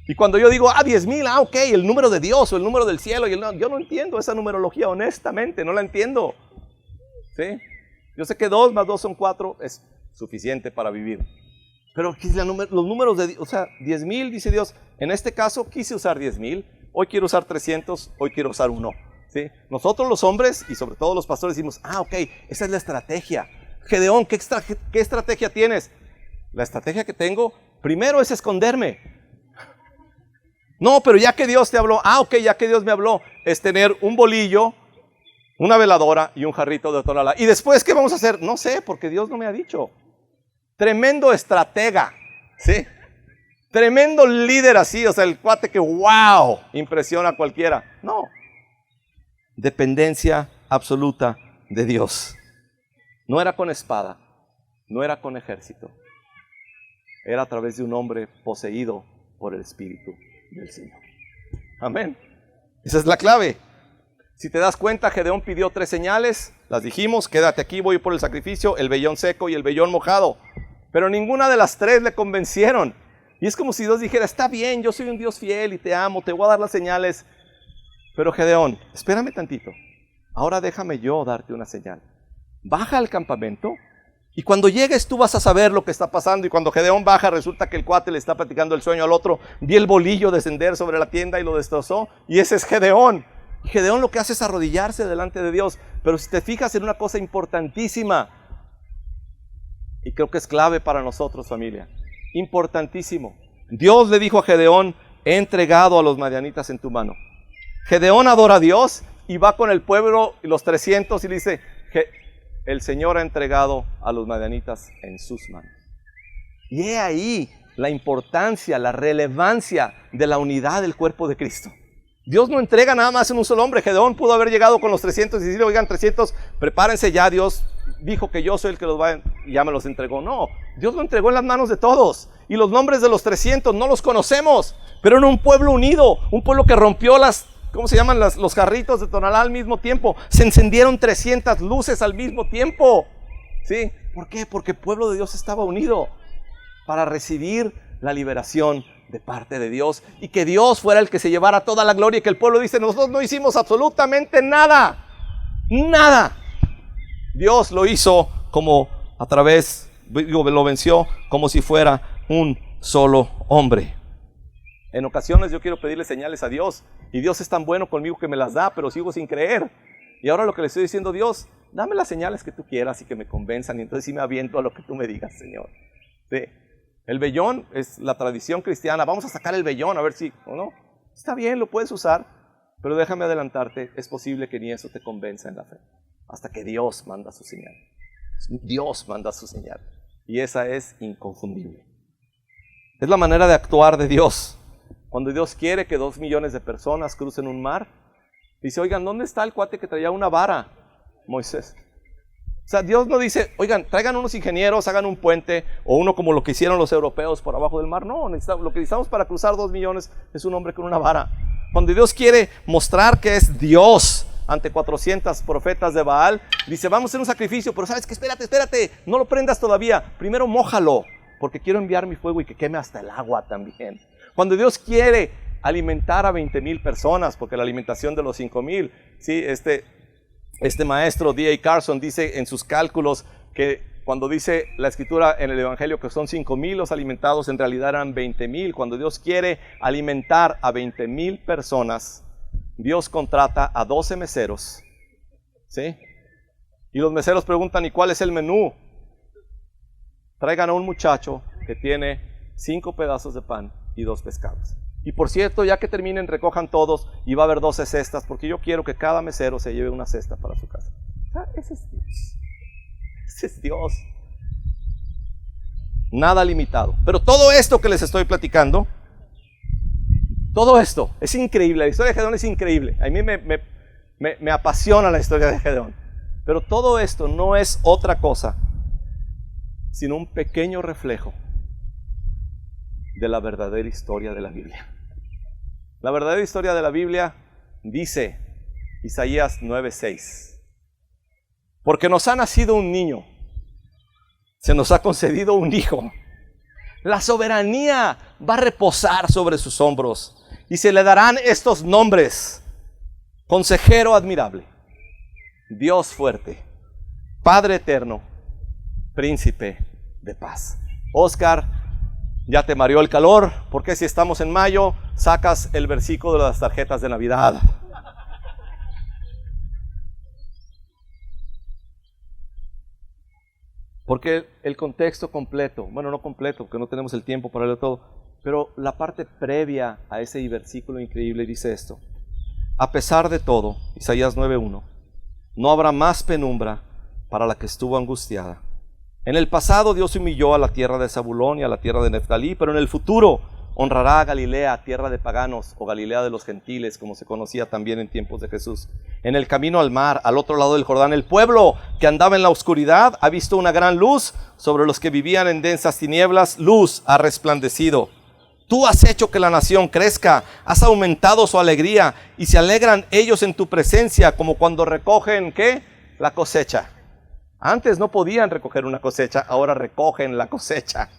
Y cuando yo digo, 10,000, ok, el número de Dios o el número del cielo, yo no entiendo esa numerología, honestamente, no la entiendo. ¿Sí? Yo sé que 2 más 2 son 4, es suficiente para vivir. Pero los números de Dios, o sea, 10,000, dice Dios, en este caso quise usar 10,000, hoy quiero usar 300, hoy quiero usar 1. ¿Sí? Nosotros los hombres, y sobre todo los pastores, decimos, ok, esa es la estrategia. Gedeón, ¿qué estrategia tienes? La estrategia que tengo, primero es esconderme. No, pero ya que Dios te habló, ok, ya que Dios me habló, es tener un bolillo, una veladora y un jarrito de tonalá. ¿Y después qué vamos a hacer? No sé, porque Dios no me ha dicho. Tremendo estratega, ¿sí? Tremendo líder así, o sea, el cuate que wow, impresiona a cualquiera. No. Dependencia absoluta de Dios. No era con espada, no era con ejército. Era a través de un hombre poseído por el Espíritu del Señor. Amén. Esa es la clave. Si te das cuenta, Gedeón pidió 3 señales, las dijimos, quédate aquí, voy por el sacrificio, el vellón seco y el vellón mojado. Pero ninguna de las 3 le convencieron. Y es como si Dios dijera, está bien, yo soy un Dios fiel y te amo, te voy a dar las señales. Pero Gedeón, espérame tantito, ahora déjame yo darte una señal. Baja al campamento y cuando llegues tú vas a saber lo que está pasando. Y cuando Gedeón baja, resulta que el cuate le está platicando el sueño al otro. Vi el bolillo descender sobre la tienda y lo destrozó. Y ese es Gedeón. Y Gedeón lo que hace es arrodillarse delante de Dios. Pero si te fijas en una cosa importantísima, y creo que es clave para nosotros, familia, importantísimo. Dios le dijo a Gedeón, he entregado a los madianitas en tu mano. Gedeón adora a Dios y va con el pueblo y los 300 y le dice, el Señor ha entregado a los madianitas en sus manos. Y he ahí la importancia, la relevancia de la unidad del cuerpo de Cristo. Dios no entrega nada más en un solo hombre. Gedeón pudo haber llegado con los 300 y decirle, oigan 300, prepárense ya, Dios dijo que yo soy el que los va y ya me los entregó. No, Dios lo entregó en las manos de todos. Y los nombres de los 300 no los conocemos, pero era un pueblo unido, un pueblo que rompió ¿cómo se llaman? Los jarritos de tonalá al mismo tiempo. Se encendieron 300 luces al mismo tiempo. ¿Sí? ¿Por qué? Porque el pueblo de Dios estaba unido para recibir la liberación de parte de Dios y que Dios fuera el que se llevara toda la gloria. Y que el pueblo dice, nosotros no hicimos absolutamente nada. Nada. Dios lo hizo como lo venció como si fuera un solo hombre. En ocasiones yo quiero pedirle señales a Dios y Dios es tan bueno conmigo que me las da, pero sigo sin creer. Y ahora lo que le estoy diciendo, Dios, dame las señales que tú quieras y que me convenzan, y entonces sí me aviento a lo que tú me digas, Señor. Sí. El vellón es la tradición cristiana. Vamos a sacar el vellón a ver si o no. Está bien, lo puedes usar, pero déjame adelantarte, es posible que ni eso te convenza en la fe, hasta que Dios manda su señal. Dios manda su señal y esa es inconfundible. Es la manera de actuar de Dios. Cuando Dios quiere que 2 millones de personas crucen un mar, dice, oigan, ¿dónde está el cuate que traía una vara? Moisés. O sea, Dios no dice, oigan, traigan unos ingenieros, hagan un puente, o uno como lo que hicieron los europeos por abajo del mar. No, lo que necesitamos para cruzar 2 millones es un hombre con una vara. Cuando Dios quiere mostrar que es Dios ante 400 profetas de Baal, dice, vamos a hacer un sacrificio, pero ¿sabes qué? Espérate, no lo prendas todavía, primero mójalo, porque quiero enviar mi fuego y que queme hasta el agua también. Cuando Dios quiere alimentar a 20,000 personas, porque la alimentación de los 5,000, ¿sí? Este maestro D.A. Carson dice en sus cálculos que cuando dice la escritura en el evangelio que son 5,000 los alimentados, en realidad eran 20,000. Cuando Dios quiere alimentar a 20,000 personas, Dios contrata a 12 meseros, ¿sí? Y los meseros preguntan, ¿y cuál es el menú? Traigan a un muchacho que tiene 5 pedazos de pan y 2 pescados. Y por cierto, ya que terminen, recojan todos y va a haber 12 cestas, porque yo quiero que cada mesero se lleve una cesta para su casa. Ese es Dios. Ese es Dios. Nada limitado. Pero todo esto que les estoy platicando Todo esto es increíble, la historia de Gedeón es increíble. A mí me apasiona la historia de Gedeón. Pero todo esto no es otra cosa sino un pequeño reflejo de la verdadera historia de la Biblia. La verdadera historia de la Biblia dice Isaías 9:6: porque nos ha nacido un niño, se nos ha concedido un hijo. La soberanía va a reposar sobre sus hombros y se le darán estos nombres: Consejero admirable, Dios fuerte, Padre eterno, Príncipe de paz. Oscar, ya te mareó el calor, porque si estamos en mayo, sacas el versículo de las tarjetas de Navidad. Porque el contexto completo, bueno, no completo, porque no tenemos el tiempo para leer todo, pero la parte previa a ese versículo increíble dice esto: a pesar de todo, Isaías 9:1, no habrá más penumbra para la que estuvo angustiada. En el pasado Dios humilló a la tierra de Zabulón y a la tierra de Neftalí, pero en el futuro honrará a Galilea, tierra de paganos, o Galilea de los gentiles, como se conocía también en tiempos de Jesús. En el camino al mar, al otro lado del Jordán, el pueblo que andaba en la oscuridad ha visto una gran luz. Sobre los que vivían en densas tinieblas, luz ha resplandecido. Tú has hecho que la nación crezca, has aumentado su alegría, y se alegran ellos en tu presencia, como cuando recogen, ¿qué? La cosecha. Antes no podían recoger una cosecha, ahora recogen la cosecha.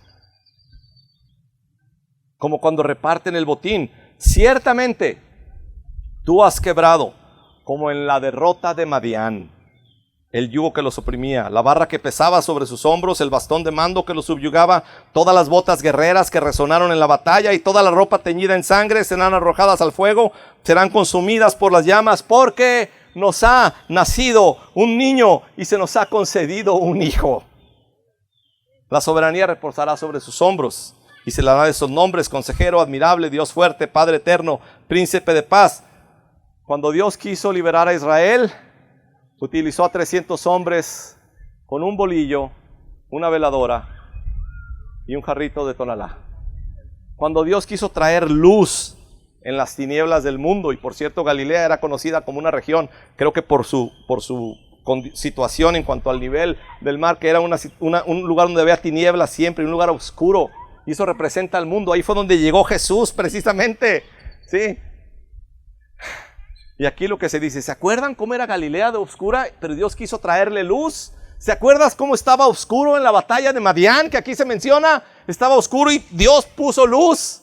Como cuando reparten el botín. Ciertamente, tú has quebrado, como en la derrota de Madián, el yugo que los oprimía, la barra que pesaba sobre sus hombros, el bastón de mando que los subyugaba, todas las botas guerreras que resonaron en la batalla y toda la ropa teñida en sangre serán arrojadas al fuego, serán consumidas por las llamas, porque nos ha nacido un niño y se nos ha concedido un hijo. La soberanía reposará sobre sus hombros y se le dará esos nombres: Consejero admirable, Dios fuerte, Padre eterno, Príncipe de paz. Cuando Dios quiso liberar a Israel, utilizó a 300 hombres con un bolillo, una veladora y un jarrito de tonalá. Cuando Dios quiso traer luz en las tinieblas del mundo, y por cierto Galilea era conocida como una región, creo que por su situación en cuanto al nivel del mar, que era un lugar donde había tinieblas siempre, un lugar oscuro, y eso representa al mundo. Ahí fue donde llegó Jesús precisamente, ¿sí? Y aquí lo que se dice: ¿se acuerdan cómo era Galilea de oscura, pero Dios quiso traerle luz? ¿Se acuerdan cómo estaba oscuro en la batalla de Madián, que aquí se menciona? Estaba oscuro y Dios puso luz.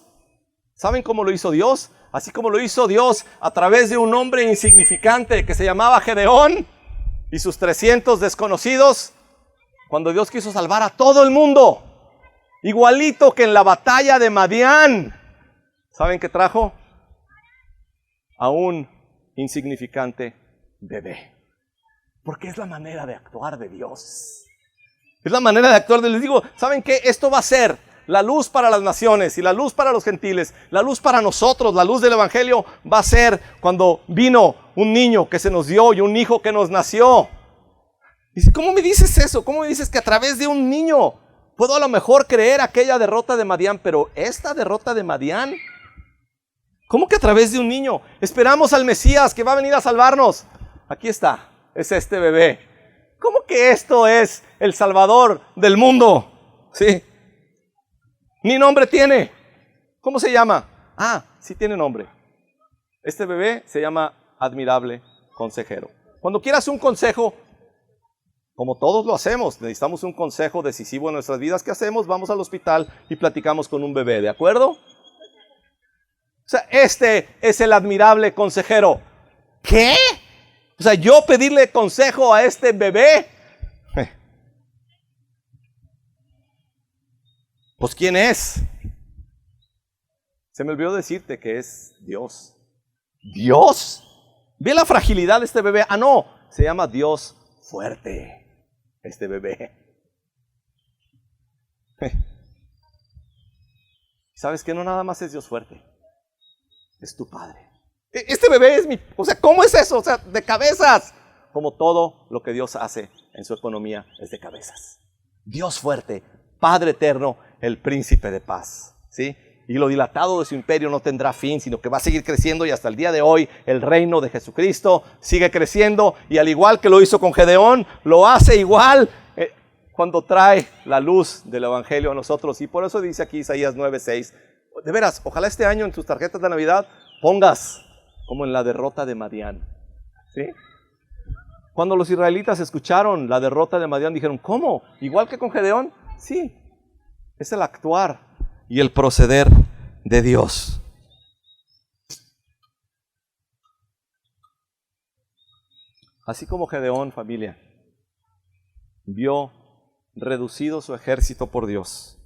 ¿Saben cómo lo hizo Dios? Así como lo hizo Dios a través de un hombre insignificante que se llamaba Gedeón y sus 300 desconocidos, cuando Dios quiso salvar a todo el mundo, igualito que en la batalla de Madián. ¿Saben qué trajo? A un insignificante bebé. Porque es la manera de actuar de Dios. Es la manera de actuar de Dios. Les digo, ¿saben qué? Esto va a ser la luz para las naciones y la luz para los gentiles, la luz para nosotros, la luz del evangelio va a ser cuando vino un niño que se nos dio y un hijo que nos nació. Dice, ¿cómo me dices eso? ¿Cómo me dices que a través de un niño puedo a lo mejor creer aquella derrota de Madián, pero esta derrota de Madián? ¿Cómo que a través de un niño? Esperamos al Mesías que va a venir a salvarnos. Aquí está, es este bebé. ¿Cómo que esto es el Salvador del mundo? Sí. Ni nombre tiene. ¿Cómo se llama? Ah, sí tiene nombre. Este bebé se llama Admirable Consejero. Cuando quieras un consejo, como todos lo hacemos, necesitamos un consejo decisivo en nuestras vidas. ¿Qué hacemos? Vamos al hospital y platicamos con un bebé, ¿de acuerdo? O sea, este es el Admirable Consejero. ¿Qué? O sea, yo pedirle consejo a este bebé. Pues ¿quién es? Se me olvidó decirte que es Dios. ¿Dios? ¿Ve la fragilidad de este bebé? Ah, no, se llama Dios fuerte, este bebé. ¿Sabes qué? No nada más es Dios fuerte, es tu Padre. Este bebé es mi... O sea, ¿cómo es eso? O sea, de cabezas. Como todo lo que Dios hace en su economía es de cabezas. Dios fuerte, Padre eterno, el Príncipe de paz, ¿sí? y lo dilatado de su imperio no tendrá fin, sino que va a seguir creciendo, y hasta el día de hoy el reino de Jesucristo sigue creciendo, y al igual que lo hizo con Gedeón, lo hace igual cuando trae la luz del evangelio a nosotros. Y por eso dice aquí Isaías 9:6, de veras, ojalá este año en tus tarjetas de Navidad pongas como en la derrota de Madián, ¿sí? Cuando los israelitas escucharon la derrota de Madián, dijeron, ¿cómo? ¿Igual que con Gedeón? Sí, es el actuar y el proceder de Dios. Así como Gedeón, familia, vio reducido su ejército por Dios,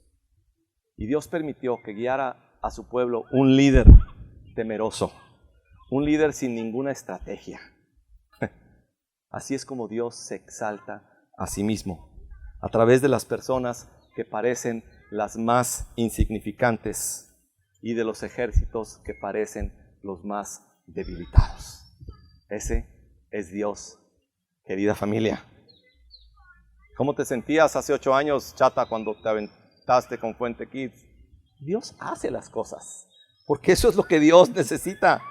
y Dios permitió que guiara a su pueblo un líder temeroso, un líder sin ninguna estrategia. Así es como Dios se exalta a sí mismo, a través de las personas que parecen las más insignificantes y de los ejércitos que parecen los más debilitados. Ese es Dios, querida familia. ¿Cómo te sentías hace 8 años, chata, cuando te aventaste con Fuente Kids? Dios hace las cosas, porque eso es lo que Dios necesita.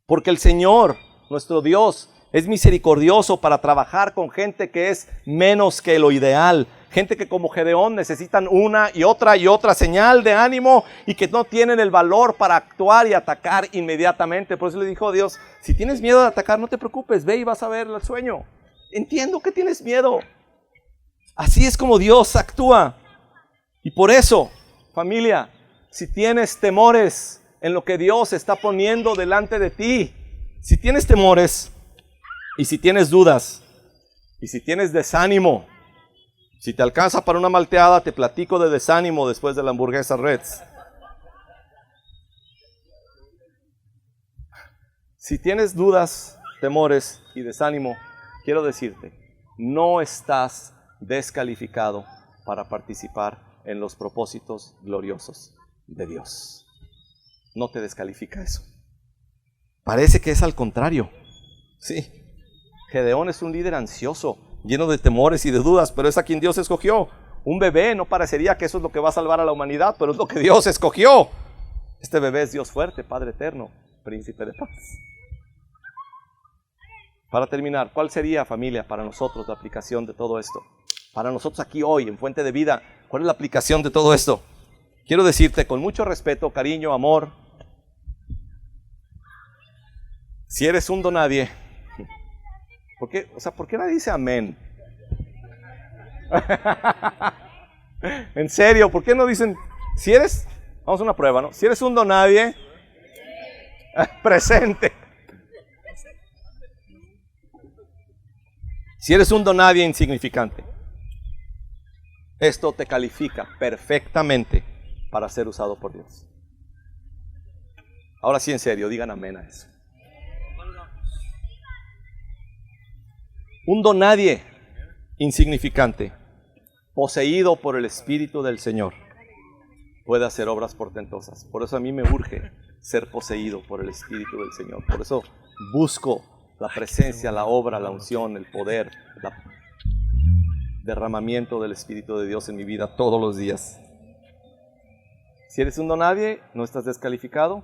Porque el Señor, nuestro Dios, es misericordioso para trabajar con gente que es menos que lo ideal. Gente que como Gedeón necesitan una y otra señal de ánimo y que no tienen el valor para actuar y atacar inmediatamente. Por eso le dijo Dios, si tienes miedo de atacar, no te preocupes, ve y vas a ver el sueño. Entiendo que tienes miedo. Así es como Dios actúa. Y por eso, familia, si tienes temores en lo que Dios está poniendo delante de ti, si tienes temores, y si tienes dudas, y si tienes desánimo, si te alcanza para una malteada, te platico de desánimo después de la hamburguesa Reds. Si tienes dudas, temores y desánimo, quiero decirte, no estás descalificado para participar en los propósitos gloriosos de Dios. No te descalifica eso. Parece que es al contrario. Sí. Gedeón es un líder ansioso, lleno de temores y de dudas, pero es a quien Dios escogió. Un bebé no parecería que eso es lo que va a salvar a la humanidad, pero es lo que Dios escogió. Este bebé es Dios fuerte, Padre eterno, príncipe de paz. Para terminar, ¿cuál sería, familia, para nosotros la aplicación de todo esto? Para nosotros aquí hoy, en Fuente de Vida, ¿cuál es la aplicación de todo esto? Quiero decirte con mucho respeto, cariño, amor, si eres un donadie, ¿por qué nadie dice amén? En serio, ¿por qué no dicen, si eres, vamos a una prueba, ¿no? Si eres un donadie, presente. Si eres un donadie insignificante, esto te califica perfectamente para ser usado por Dios. Ahora sí, en serio, digan amén a eso. Un donadie insignificante, poseído por el Espíritu del Señor, puede hacer obras portentosas. Por eso a mí me urge ser poseído por el Espíritu del Señor. Por eso busco la presencia, la obra, la unción, el poder, el derramamiento del Espíritu de Dios en mi vida todos los días. Si eres un donadie, no estás descalificado.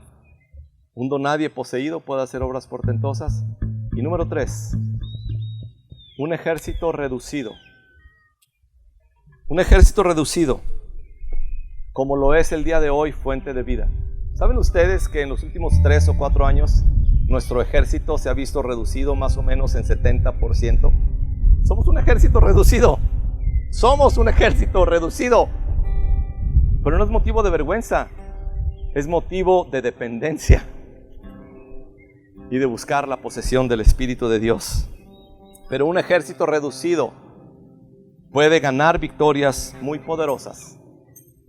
Un donadie poseído puede hacer obras portentosas. Y número 3, un ejército reducido. Un ejército reducido, como lo es el día de hoy, Fuente de Vida. ¿Saben ustedes que en los últimos 3 o 4 años nuestro ejército se ha visto reducido más o menos en 70%? Somos un ejército reducido. Somos un ejército reducido. Pero no es motivo de vergüenza, es motivo de dependencia y de buscar la posesión del Espíritu de Dios. Pero un ejército reducido puede ganar victorias muy poderosas,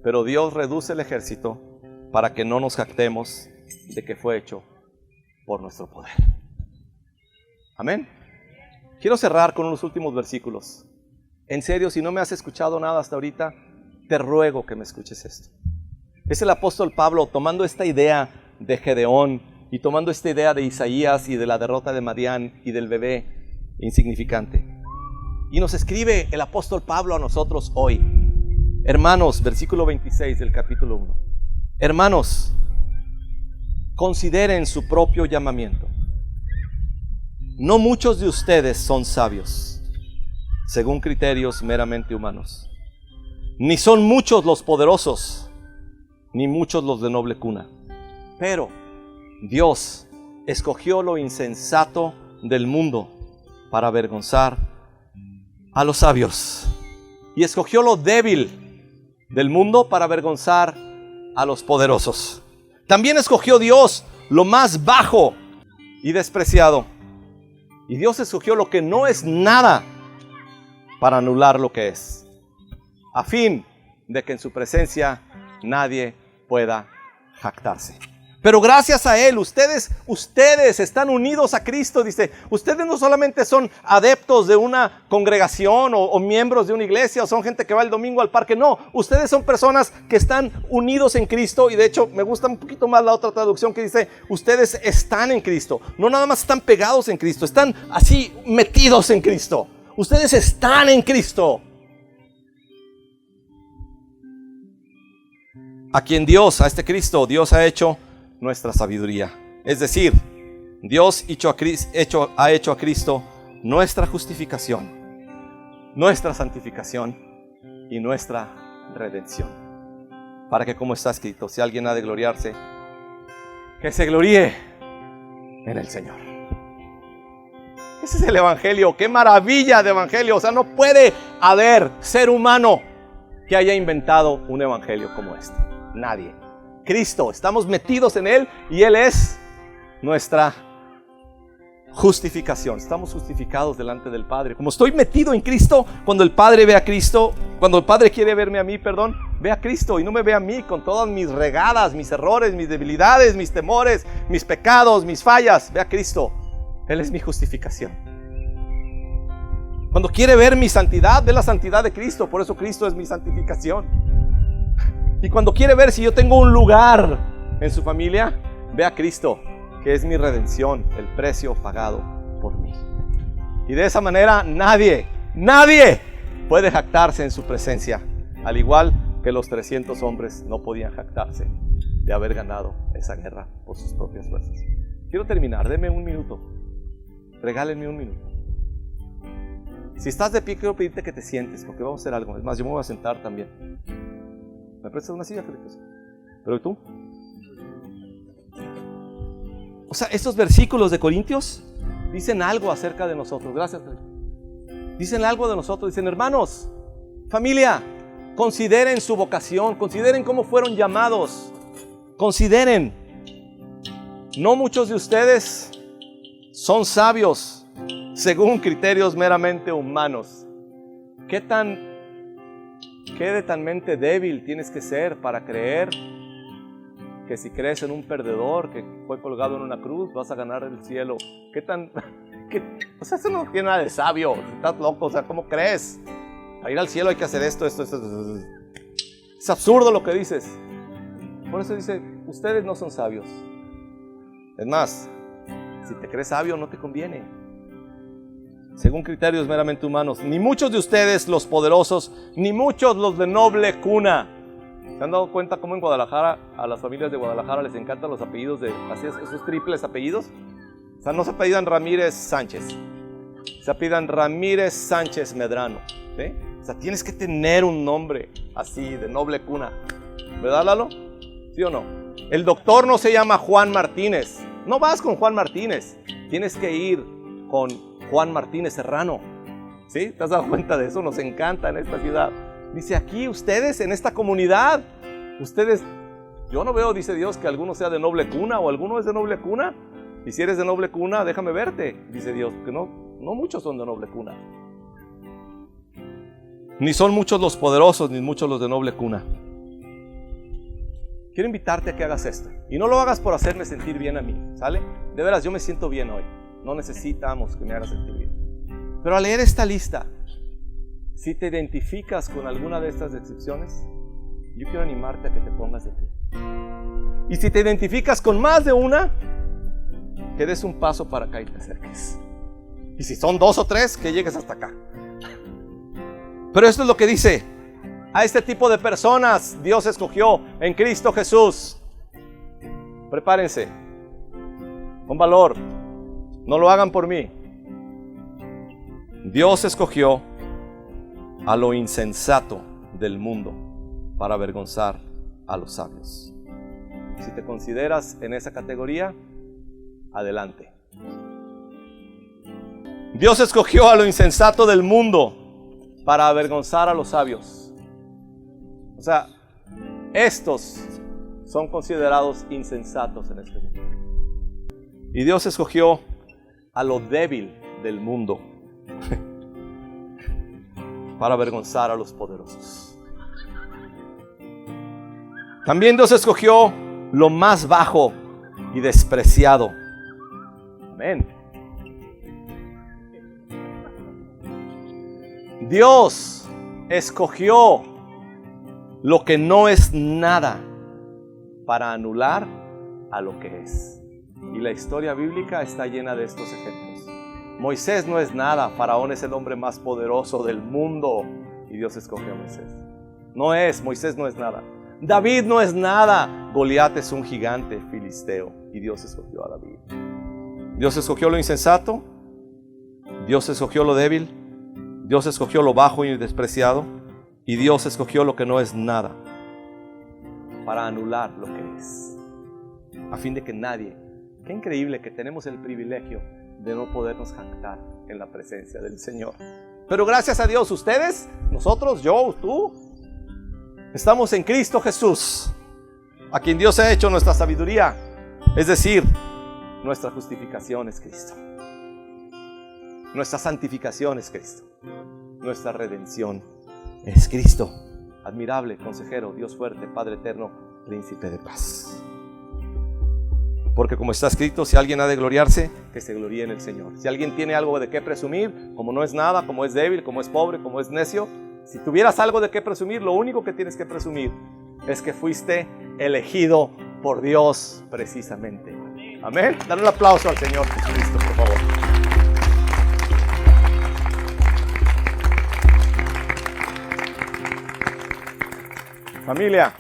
pero Dios reduce el ejército para que no nos jactemos de que fue hecho por nuestro poder. Amén. Quiero cerrar con unos últimos versículos. En serio, si no me has escuchado nada hasta ahorita, te ruego que me escuches esto. Es el apóstol Pablo tomando esta idea de Gedeón y tomando esta idea de Isaías y de la derrota de Madián y del bebé insignificante. Y nos escribe el apóstol Pablo a nosotros hoy. Hermanos, versículo 26 del capítulo 1. Hermanos, consideren su propio llamamiento. No muchos de ustedes son sabios, según criterios meramente humanos. Ni son muchos los poderosos, ni muchos los de noble cuna. Pero Dios escogió lo insensato del mundo para avergonzar a los sabios. Y escogió lo débil del mundo para avergonzar a los poderosos. También escogió Dios lo más bajo y despreciado. Y Dios escogió lo que no es nada para anular lo que es, a fin de que en su presencia nadie pueda jactarse. Pero gracias a Él, ustedes están unidos a Cristo. Dice, ustedes no solamente son adeptos de una congregación o miembros de una iglesia, o son gente que va el domingo al parque. No, ustedes son personas que están unidos en Cristo. Y de hecho me gusta un poquito más la otra traducción que dice, ustedes están en Cristo. No nada más están pegados en Cristo, están así metidos en Cristo. Ustedes están en Cristo. A quien a este Cristo, Dios ha hecho nuestra sabiduría. Es decir, Dios ha hecho a Cristo nuestra justificación, nuestra santificación y nuestra redención. Para que, como está escrito, si alguien ha de gloriarse, que se gloríe en el Señor. Ese es el evangelio. ¡Qué maravilla de evangelio! O sea, no puede haber ser humano que haya inventado un evangelio como este. Nadie. Cristo, estamos metidos en Él y Él es nuestra justificación. Estamos justificados delante del Padre. Como estoy metido en Cristo, cuando el Padre ve a Cristo, cuando el Padre quiere verme a mí, ve a Cristo y no me ve a mí con todas mis regadas, mis errores, mis debilidades, mis temores, mis pecados, mis fallas. Ve a Cristo. Él es mi justificación. Cuando quiere ver mi santidad, ve la santidad de Cristo. Por eso Cristo es mi santificación. Y cuando quiere ver si yo tengo un lugar en su familia, ve a Cristo, que es mi redención, el precio pagado por mí. Y de esa manera nadie puede jactarse en su presencia, al igual que los 300 hombres no podían jactarse de haber ganado esa guerra por sus propias fuerzas. Quiero terminar, denme un minuto, regálenme un minuto. Si estás de pie, quiero pedirte que te sientes, porque vamos a hacer algo. Es más, yo me voy a sentar también. ¿Me prestas una silla, Felipe? ¿Pero tú? O sea, estos versículos de Corintios dicen algo acerca de nosotros. Gracias, Felipe. Dicen algo de nosotros. Dicen, hermanos, familia, consideren su vocación, consideren cómo fueron llamados. Consideren. No muchos de ustedes son sabios según criterios meramente humanos. ¿Qué de tan mente débil tienes que ser para creer que si crees en un perdedor que fue colgado en una cruz vas a ganar el cielo? O sea, eso no tiene nada de sabio. Estás loco, o sea, ¿cómo crees? Para ir al cielo hay que hacer esto. Es absurdo lo que dices. Por eso dice, ustedes no son sabios. Es más, si te crees sabio no te conviene. Según criterios meramente humanos, ni muchos de ustedes los poderosos, ni muchos los de noble cuna. ¿Se han dado cuenta cómo en Guadalajara, a las familias de Guadalajara les encantan los apellidos esos triples apellidos? O sea, no se apellidan Ramírez Sánchez, se apellidan Ramírez Sánchez Medrano, ¿sí? O sea, tienes que tener un nombre así, de noble cuna, ¿verdad, Lalo? ¿Sí o no? El doctor no se llama Juan Martínez, no vas con Juan Martínez, tienes que ir con Juan Martínez Serrano. ¿Sí? ¿Te has dado cuenta de eso? Nos encanta en esta ciudad. Dice aquí, ustedes en esta comunidad, yo no veo, dice Dios, que alguno sea de noble cuna o alguno es de noble cuna. Y si eres de noble cuna, déjame verte, dice Dios, que no muchos son de noble cuna. Ni son muchos los poderosos, ni muchos los de noble cuna. Quiero invitarte a que hagas esto. Y no lo hagas por hacerme sentir bien a mí, ¿sale? De veras, yo me siento bien hoy. No necesitamos que me hagas sentir bien. Pero al leer esta lista, si te identificas con alguna de estas descripciones, yo quiero animarte a que te pongas de pie. Y si te identificas con más de una, que des un paso para acá y te acerques. Y si son 2 o 3, que llegues hasta acá. Pero esto es lo que dice: A este tipo de personas Dios escogió en Cristo Jesús. Prepárense con valor. No lo hagan por mí. Dios escogió a lo insensato del mundo para avergonzar a los sabios. Si te consideras en esa categoría, adelante. Dios escogió a lo insensato del mundo para avergonzar a los sabios. O sea, estos son considerados insensatos en este mundo. Y Dios escogió a lo débil del mundo para avergonzar a los poderosos. También Dios escogió lo más bajo y despreciado. Amén. Dios escogió lo que no es nada para anular a lo que es. Y la historia bíblica está llena de estos ejemplos. Moisés no es nada, Faraón es el hombre más poderoso del mundo y Dios escogió a Moisés. Moisés no es nada. David no es nada, Goliat es un gigante filisteo y Dios escogió a David. Dios escogió lo insensato, Dios escogió lo débil, Dios escogió lo bajo y despreciado y Dios escogió lo que no es nada para anular lo que es, a fin de que nadie. Qué increíble que tenemos el privilegio de no podernos jactar en la presencia del Señor. Pero gracias a Dios, ustedes, nosotros, yo, tú, estamos en Cristo Jesús, a quien Dios ha hecho nuestra sabiduría, es decir, nuestra justificación es Cristo, nuestra santificación es Cristo, nuestra redención es Cristo. Admirable, consejero, Dios fuerte, Padre eterno, príncipe de paz. Porque como está escrito, si alguien ha de gloriarse, que se gloríe en el Señor. Si alguien tiene algo de qué presumir, como no es nada, como es débil, como es pobre, como es necio, si tuvieras algo de qué presumir, lo único que tienes que presumir es que fuiste elegido por Dios precisamente. Amén. Dale un aplauso al Señor Jesucristo, por favor. Familia,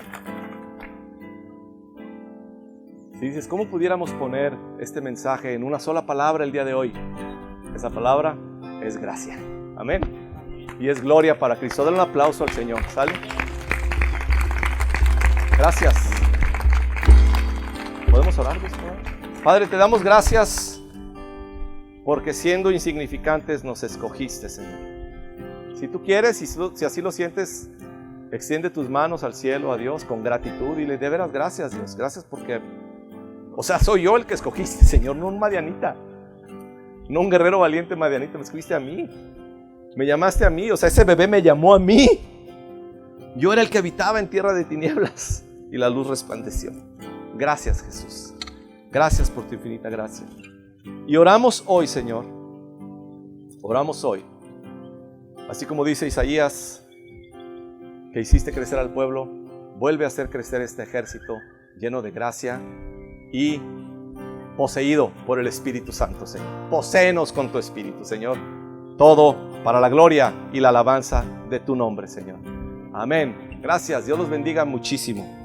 si dices, ¿cómo pudiéramos poner este mensaje en una sola palabra el día de hoy? Esa palabra es gracia. Amén. Y es gloria para Cristo. Dale un aplauso al Señor. ¿Sale? Gracias. ¿Podemos orar, por favor? Padre, te damos gracias porque siendo insignificantes nos escogiste, Señor. Si tú quieres y si así lo sientes, extiende tus manos al cielo a Dios con gratitud y le de veras gracias, Dios. Gracias porque, soy yo el que escogiste, Señor, no un madianita, no un guerrero valiente madianita, me escogiste a mí. Me llamaste a mí, ese bebé me llamó a mí. Yo era el que habitaba en tierra de tinieblas y la luz resplandeció. Gracias, Jesús. Gracias por tu infinita gracia. Y oramos hoy, Señor. Oramos hoy. Así como dice Isaías, que hiciste crecer al pueblo, vuelve a hacer crecer este ejército lleno de gracia y poseído por el Espíritu Santo, Señor. Poséenos con tu Espíritu, Señor. Todo para la gloria y la alabanza de tu nombre, Señor. Amén. Gracias. Dios los bendiga muchísimo.